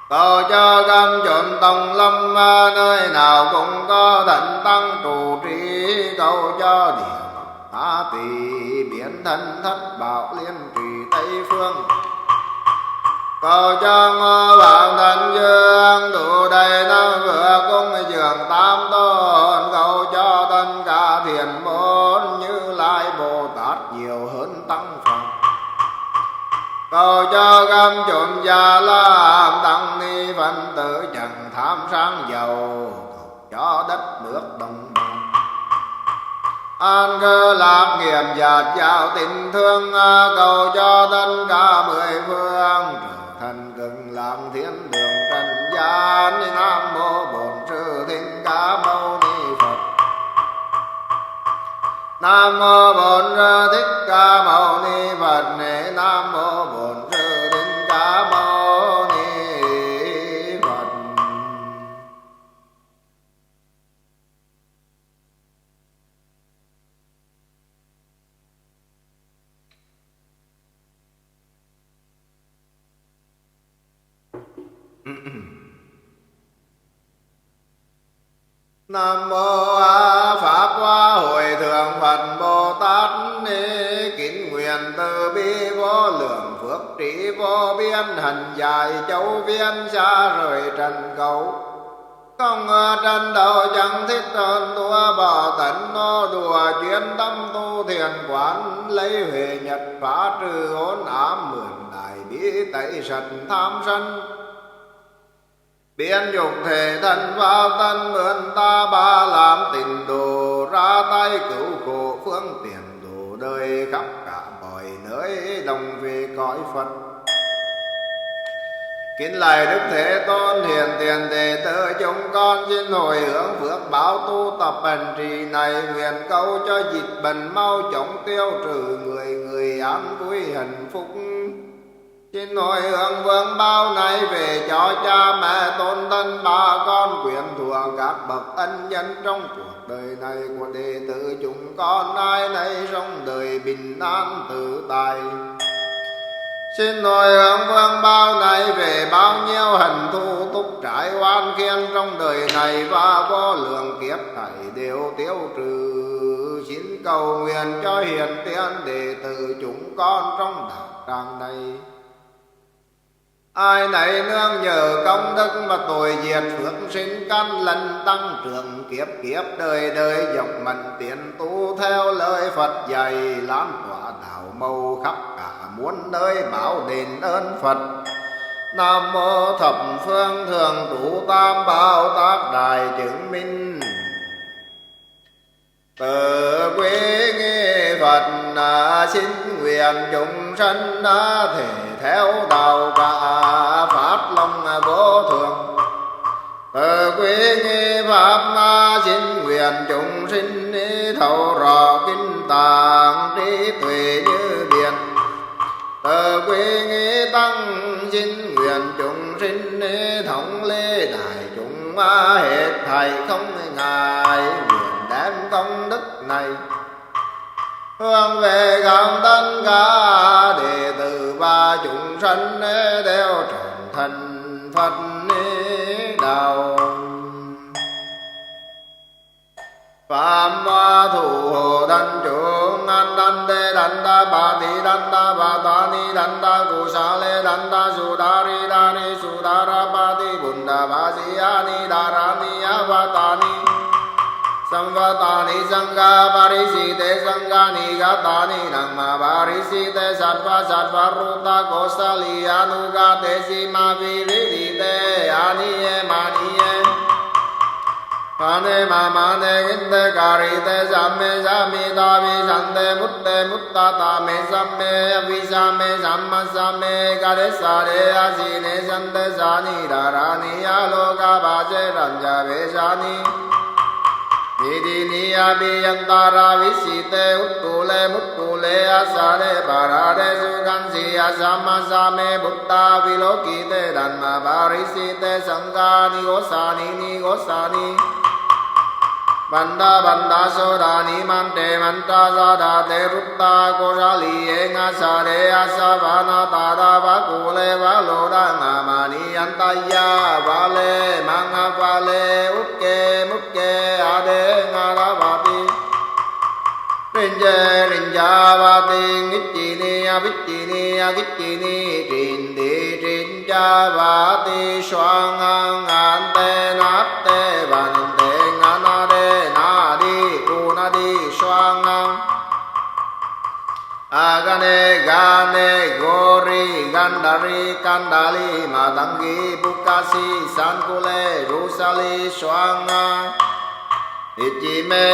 Cầu cho cam chốn tông lâm nơi nào cũng có thánh tăng trụ trì, cầu cho địa Tha tỳ biến thân thất bảo liên trì Tây phương. Cầu cho ngô bảo thần dương đủ đầy năng vừa cung dường tam tôn, cầu cho tất cả thiền môn Như Lai Bồ Tát nhiều hơn tăng Phật. Cầu cho cam chốn già lam tăng ni Phật tử chẳng tham sang giàu, cầu cho đất nước đồng bằng an cư lạc nghiệp dạt dào tình thương, cầu cho tất cả mười phương trở thành cực lạc thiên đường trần gian. Nam mô Bổn Sư Thích Ca Mâu Ni Phật. Nam mô Bổn Sư Thích Ca Mâu Ni Phật. Nam mô Bổn Sư Thích Ca Mâu Ni Phật. Nam mô A Pháp Hoa Hội Thượng Phật Bồ Tát, kính nguyện từ bi vô lượng phước trí vô biên, hành dài châu viên xa rời trần cầu. Không trần đầu chẳng thích hơn tua, bỏ tận nô đùa chuyên tâm tu thiền quán, lấy huệ nhật phá trừ hỗn ám, mượn đại bi tẩy sạch tham sân. Biến dục thể thân vào thân, mượn ta ba làm tình đồ, ra tay cứu khổ phương tiện đủ đời khắp cả mọi nơi, đồng về cõi Phật. Kính lạy Đức Thế Tôn hiền tiền đệ tử chúng con, xin hồi hướng phước báo tu tập hành trì này, nguyện cầu cho dịch bệnh mau chóng tiêu trừ, người người an vui hạnh phúc. Xin hồi hướng vương bao này về cho cha mẹ tôn thân bà con, quyền thuộc các bậc ân nhân trong cuộc đời này của đệ tử chúng con, ai nấy trong đời bình an tự tại. Xin hồi hướng vương bao này về bao nhiêu hành thu túc trải oan khiên trong đời này, và vô lượng kiếp thảy đều tiêu trừ. Xin cầu nguyện cho hiền tiên đệ tử chúng con trong đạo tràng này, ai nấy nương nhờ công đức mà tội diệt phước sinh căn lần tăng trưởng, kiếp kiếp đời đời dọc mạnh tiến tu theo lời Phật dạy, lan tỏa đạo màu khắp cả muôn nơi, bảo đền ơn Phật. Nam mô thập phương thường trụ tam bảo tác đại chứng minh, từ quý nghi Phật xin nguyện chúng sanh thể theo đạo cả, phát lòng vô thường Từ quý nghi pháp ma xin nguyện chúng sinh thấu rõ kinh tạng trí tuệ như biển. Từ quý nghi tăng xin nguyện chúng sinh thống lê đại chúng hết thảy không ngại. Nguyện đem công đức này hướng về khắp tất cả đệ tử và chúng sanh đều trở thành Phật đạo. Phạm hoa thủ hộ đàn chúng an đàn đê đàn đa bà thị đàn đa bà ta ni đàn đa cụ sa lê đàn đa su đa ri su đa ra bà thị bùn đà bà di a ni đà ra ni a bà ta ni Samvatani sangha parisite sangha nigatani namma parisite sattva ruta kosali anugate sima viridite aniye maniye Mane mamane ginte karite samme samita visante mutte muttata me samme avisame samma samme kadesare asine sante sani darani aloka bhaje ranja vesani Nidini abhiyantara visite uttule muttule asare parade sugansi asamasame buddha vilokite dhamma parisite sangha nigosani Banda sodani mante manta sadate rutta kosaliye ngasare asavana tada vakule valoda ngamani antaya vale manga vale mukke ade ngaravati rinjavati ngichini rinjavati swangang ante natte vaninte nganade nadi kunadi swangang Agane gori gandari kandali madangi bukasi sankule rusali swangang Ichime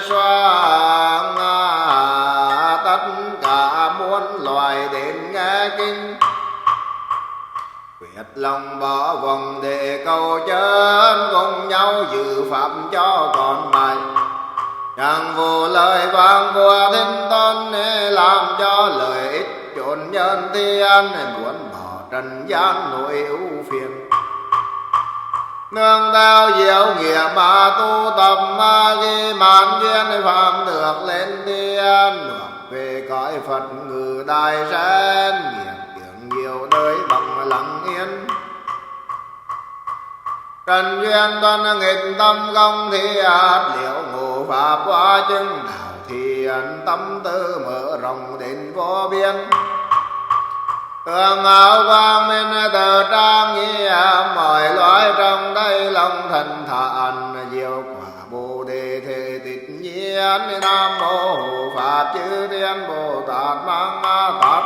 xoang tất cả muôn loài đến nghe kinh quyết lòng bỏ vòng để cầu chân cùng nhau dự pháp cho còn mày chẳng vô lời vang của thiên tôn làm cho lợi ích chốn nhân thiên muốn bỏ trần gian nỗi ưu phiền nương theo diệu nghĩa mà tu tập mà ghi mãn duyên phạm được lên thiên được về cõi Phật ngự đại sen nghiệp tiếng nhiều đời bằng lặng yên trần duyên tuân nghịch tâm công thi liệu ngộ pháp qua chứng đạo thiền tâm tư mở rộng đến vô biên hương áo quang minh từ trang nghĩa mọi loài trong đây lòng thần thản diệu quả bồ đề thể tịch nhiên nam mô pháp chư thiên bồ tát mang tát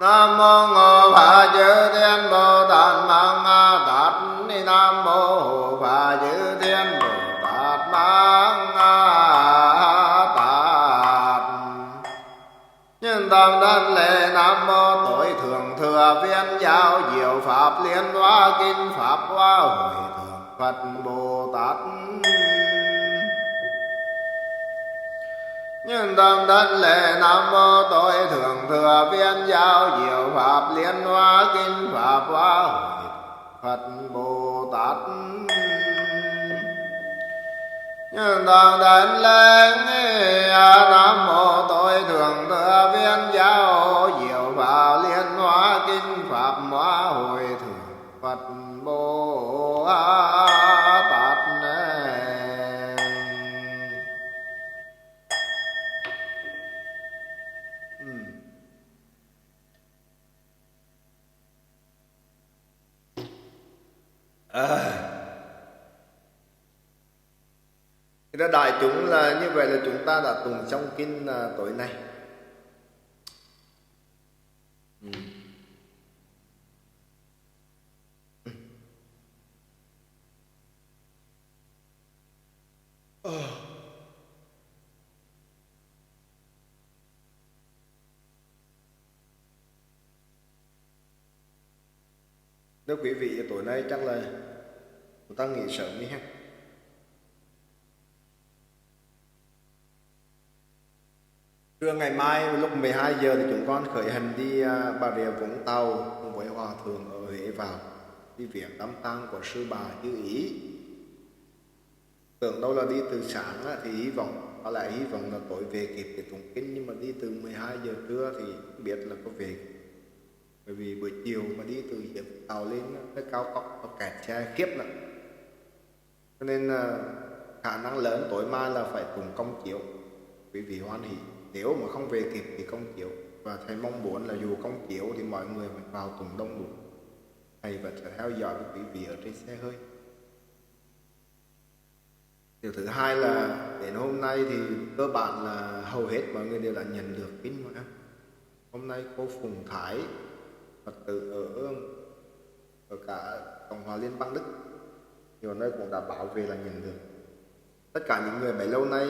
nam mô ngô pháp chư thiên bồ tát mang tát nam mô pháp chư thiên bồ tát mang nhân tâm đất lệ nam mô tối thượng thừa viên giáo diệu pháp liên hoa kinh pháp hoa hội thượng Phật Bồ Tát nhân tâm đất lệ nam mô tối thượng thừa viên giáo diệu pháp liên hoa kinh pháp hoa hội Phật Bồ Tát nhân tâm đất lệ nam mô tối thượng thừa viên giáo diệu pháp liên hoa kinh pháp hoa hội thượng Phật Bồ Tát Ra đại chúng là như vậy là chúng ta đã tụng trong kinh tối nay. Nếu quý vị tối nay chắc là chúng ta nghỉ sớm đi ha. Trưa ngày mai lúc 12 giờ thì chúng con khởi hành đi Bà Rịa Vũng Tàu cùng với Hòa Thượng ở Huế vào đi viếng đám tang của sư bà Như Ý. Tưởng đâu là đi từ sáng thì hy vọng, có lẽ hy vọng là tối về kịp để tụng kinh, nhưng mà đi từ 12 giờ trưa thì không biết là có về. Bởi vì buổi chiều mà đi từ Vũng Tàu lên cái cao tốc nó kẹt xe khiếp lắm. Cho nên khả năng lớn tối mai là phải tụng công chiếu. Quý vị hoan hỷ, nếu mà không về kịp thì công chiếu. Và thầy mong muốn là dù công chiếu thì mọi người phải vào tụng đông đủ. Thầy vẫn sẽ theo dõi quý vị ở trên xe hơi. Điều thứ hai là đến hôm nay thì cơ bản là hầu hết mọi người đều đã nhận được kinh mà. Hôm nay cô Phùng Thái Phật tử ở cả Cộng hòa Liên bang Đức nhiều nơi cũng đã báo về là nhận được. Tất cả những người bấy lâu nay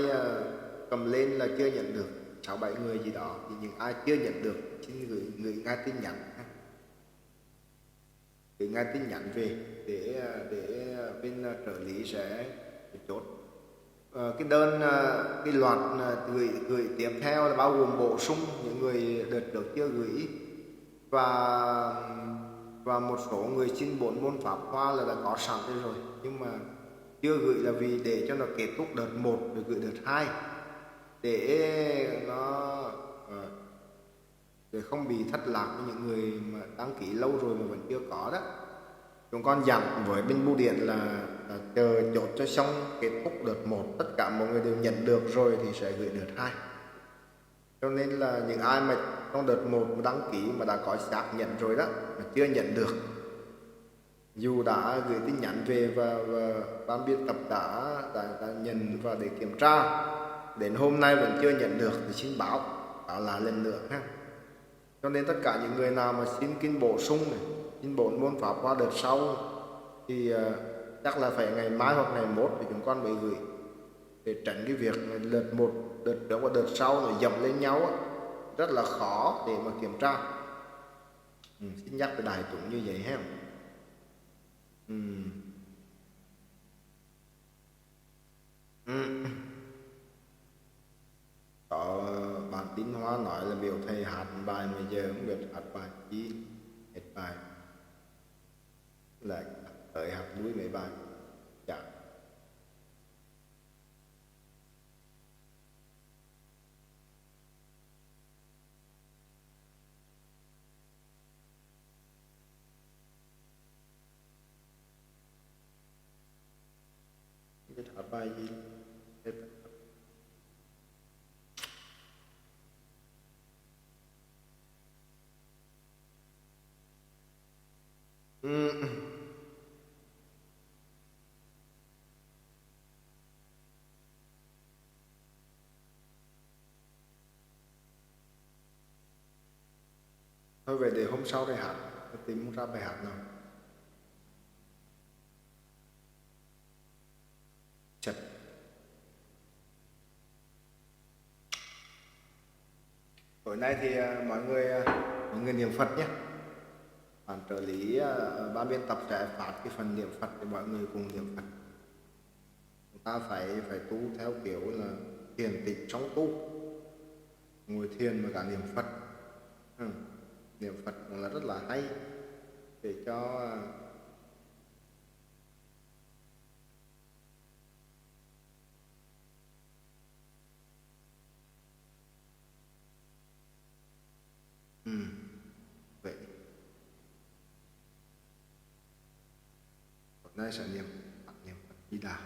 cầm lên là chưa nhận được 6-7 người gì đó, thì những ai chưa nhận được xin gửi ngay tin nhắn, gửi ngay tin nhắn về để bên trợ lý sẽ chốt. Cái đơn, cái loạt gửi tiếp theo là bao gồm bổ sung những người đợt trước chưa gửi, và một số người xin 4 môn pháp hoa là đã có sẵn rồi, nhưng mà chưa gửi là vì để cho nó kết thúc đợt 1 rồi gửi đợt 2 để nó để không bị thất lạc với những người mà đăng ký lâu rồi mà vẫn chưa có đó. Chúng con dặn với bên bưu điện là chờ chốt cho xong kết thúc đợt 1 tất cả mọi người đều nhận được rồi thì sẽ gửi đợt 2. Cho nên là những ai mà trong đợt 1 mà đăng ký mà đã có xác nhận rồi đó mà chưa nhận được, dù đã gửi tin nhắn về và ban biên tập đã nhận và để kiểm tra, đến hôm nay vẫn chưa nhận được thì xin báo lại lần nữa ha. Cho nên tất cả những người nào mà xin kinh bổ sung này, xin 4 môn pháp qua đợt sau thì chắc là phải ngày mai hoặc ngày mốt thì chúng con mới gửi, để tránh cái việc đợt 1, đợt trước và đợt sau nó dầm lên nhau á, rất là khó để mà kiểm tra. Xin nhắc với đại chúng như vậy ha. Có bạn Tín Hoa nói là biểu thầy hát bài mà giờ không biết hát bài chi, hết bài lại tới hát núi mấy bài dạ. Biết hát bài gì hết. Thôi về để hôm sau để hát, tìm ra bài hát nào chật. Tối nay thì mọi người niệm Phật nhé. Bạn trợ lý ban biên tập sẽ phát cái phần niệm Phật để mọi người cùng niệm Phật. Chúng ta phải tu theo kiểu là thiền tịch trong tu, ngồi thiền mà cả niệm Phật. Niệm Phật cũng là rất là hay để cho vậy. Hôm nay sẽ niệm Phật Di Đà.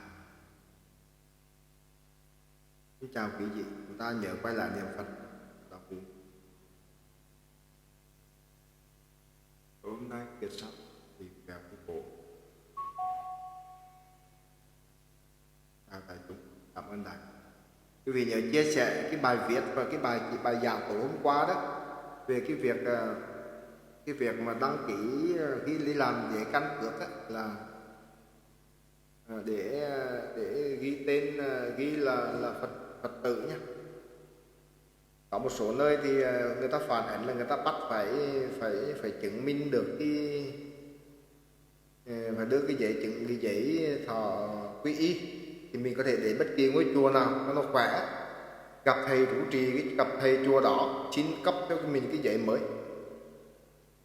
Xin chào quý vị, chúng ta nhớ quay lại niệm Phật. Hôm nay kiệt sắp thì vào cái bộ. Tại chúng cảm ơn đại. Quý vị nhớ chia sẻ cái bài viết và cái bài giảng tối hôm qua đó về cái việc mà đăng ký khi đi làm giấy căn cước á, là để ghi tên, ghi là Phật tử nhé. Có một số nơi thì người ta phản ánh là người ta bắt phải chứng minh được phải đưa cái giấy chứng, cái giấy thọ quy y, thì mình có thể đến bất kỳ ngôi chùa nào nó khỏe, gặp thầy chủ trì, gặp thầy chùa đó xin cấp cho mình cái giấy mới.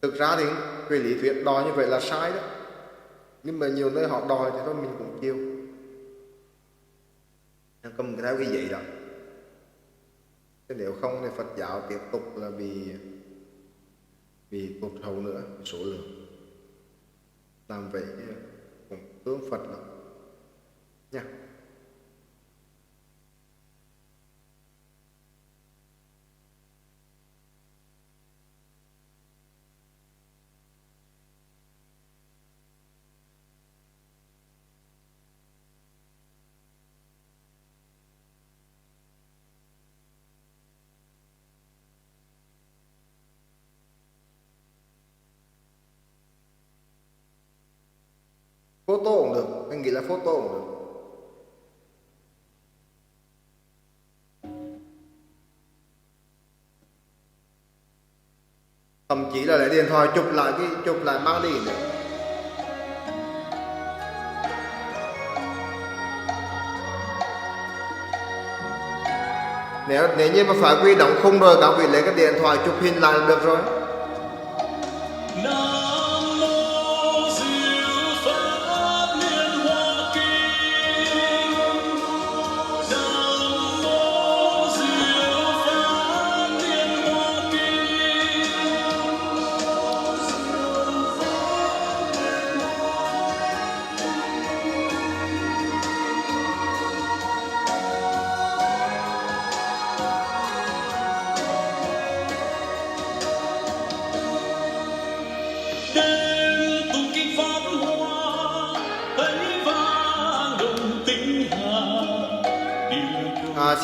Thực ra thì về lý thuyết đòi như vậy là sai đó, nhưng mà nhiều nơi họ đòi thì thôi mình cũng chịu, cầm theo cái giấy đó. Chứ nếu không thì Phật giáo tiếp tục là bị tụt hậu nữa số lượng. Làm vậy cũng tướng Phật lắm nha. Photo cũng được, anh nghĩ là photo cũng được. Thậm chí là lấy điện thoại chụp lại mang đi nữa. Nếu như mà phải quy động khung rồi, các vị lấy cái điện thoại chụp hình lại là được rồi.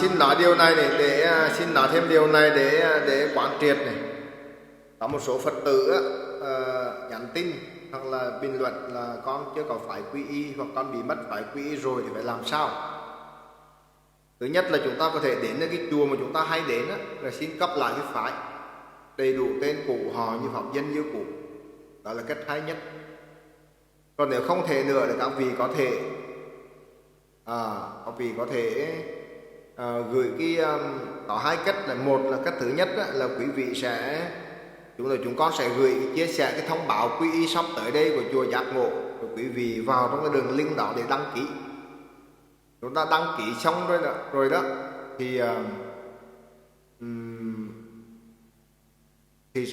Xin nói điều này xin nói thêm điều này để quán triệt này. Có một số Phật tử nhắn tin hoặc là bình luận là con chưa có phải quy y, hoặc con bị mất phải quy y rồi thì phải làm sao. Thứ nhất là chúng ta có thể đến cái chùa mà chúng ta hay đến là xin cấp lại cái phái đầy đủ tên cũ họ như pháp dân như cũ, đó là cách hay nhất. Còn nếu không thể nữa thì các vị có thể gửi có hai cách. Là một là cách thứ nhất là quý vị chúng con sẽ gửi chia sẻ cái thông báo quy y sắp tới đây của chùa Giác Ngộ, rồi quý vị vào trong cái đường link đó để đăng ký. Chúng ta đăng ký xong rồi đó thì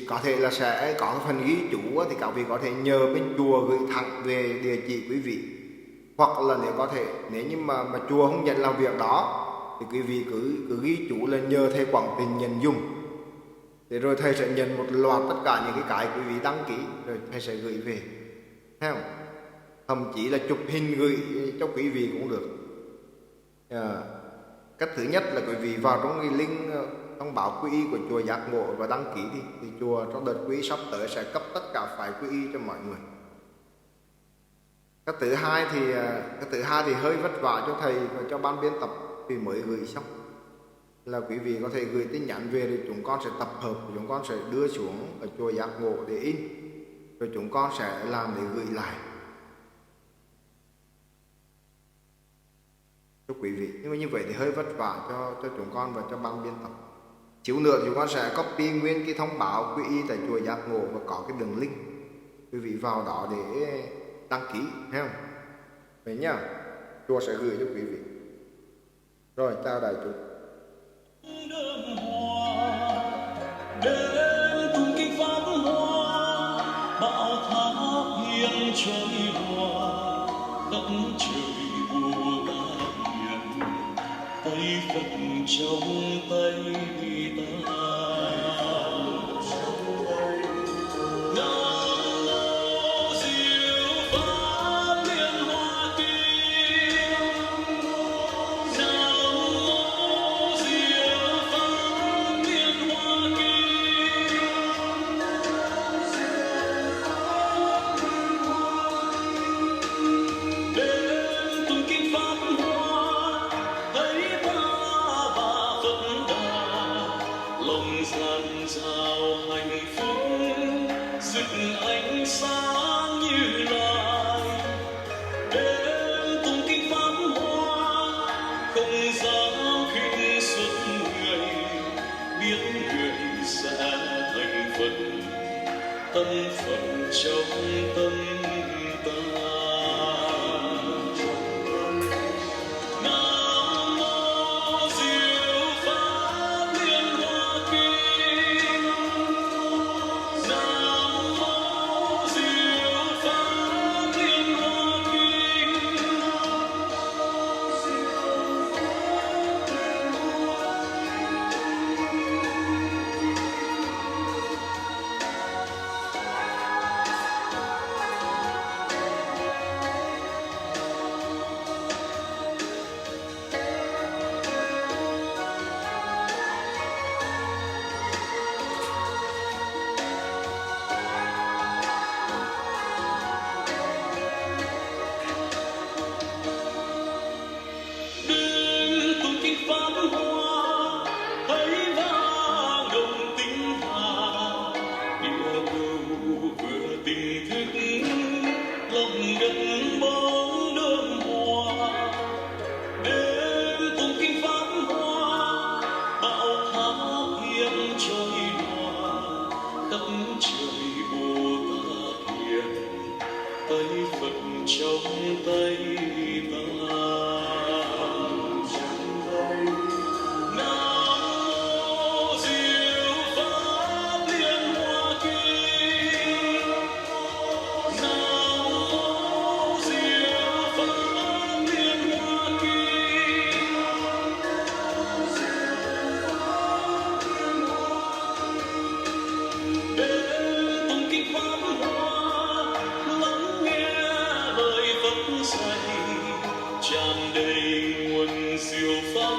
có thể là sẽ có cái phần ghi chú, thì các vị có thể nhờ bên chùa gửi thẳng về địa chỉ quý vị, hoặc là nếu như mà chùa không nhận làm việc đó thì quý vị cứ ghi chú là nhờ thầy Quảng Tịnh nhận dùng, để rồi thầy sẽ nhận một loạt tất cả những cái quý vị đăng ký, rồi thầy sẽ gửi về, thấy không? Thậm chí là chụp hình gửi cho quý vị cũng được. Cách thứ nhất là quý vị vào trong cái link thông báo quy y của chùa Giác Ngộ và đăng ký thì chùa trong đợt quy y sắp tới sẽ cấp tất cả phải quy y cho mọi người. Cái thứ hai thì hơi vất vả cho thầy và cho ban biên tập vì mới gửi xong, là quý vị có thể gửi tin nhắn về thì chúng con sẽ tập hợp, chúng con sẽ đưa xuống ở chùa Giác Ngộ để in, rồi chúng con sẽ làm để gửi lại cho quý vị. Nhưng mà như vậy thì hơi vất vả cho chúng con và cho ban biên tập. Chiều nữa chúng con sẽ copy nguyên cái thông báo quy y tại chùa Giác Ngộ và có cái đường link, quý vị vào đó để đăng ký, thấy không? Vậy nhá, chùa sẽ gửi cho quý vị. Rồi, chào đại chúng. Đến cùng kinh pháp hoa, bão thác hiên trôi qua, đất trời buông hiền, tay Phật trong tay ta. Lòng tâm phận trong tâm ta. Nam mô Diệu Pháp Liên Hoa Kinh. Nam mô Diệu Pháp Liên Hoa Kinh. Đêm tụng kinh Pháp Hoa, thấy vang đồng tiếng Hà. Địa cầu vừa tỉnh thức, lòng đất bóng đơm hoa. Đêm tụng kinh Pháp Hoa, bão tháp hiên trôi loa. Khắp trời Bồ Tát hiện, tay Phật trong tay ta. Tràn đầy nguồn diệu pháp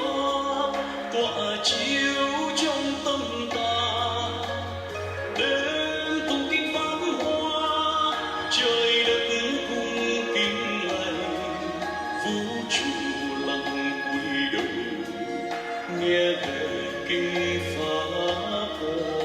tỏa chiếu trong tâm ta. Đêm tụng kinh Pháp Hoa, trời đất cung kính lạy. Vũ trụ lặng quỳ đầu nghe lời kinh Pháp Hoa.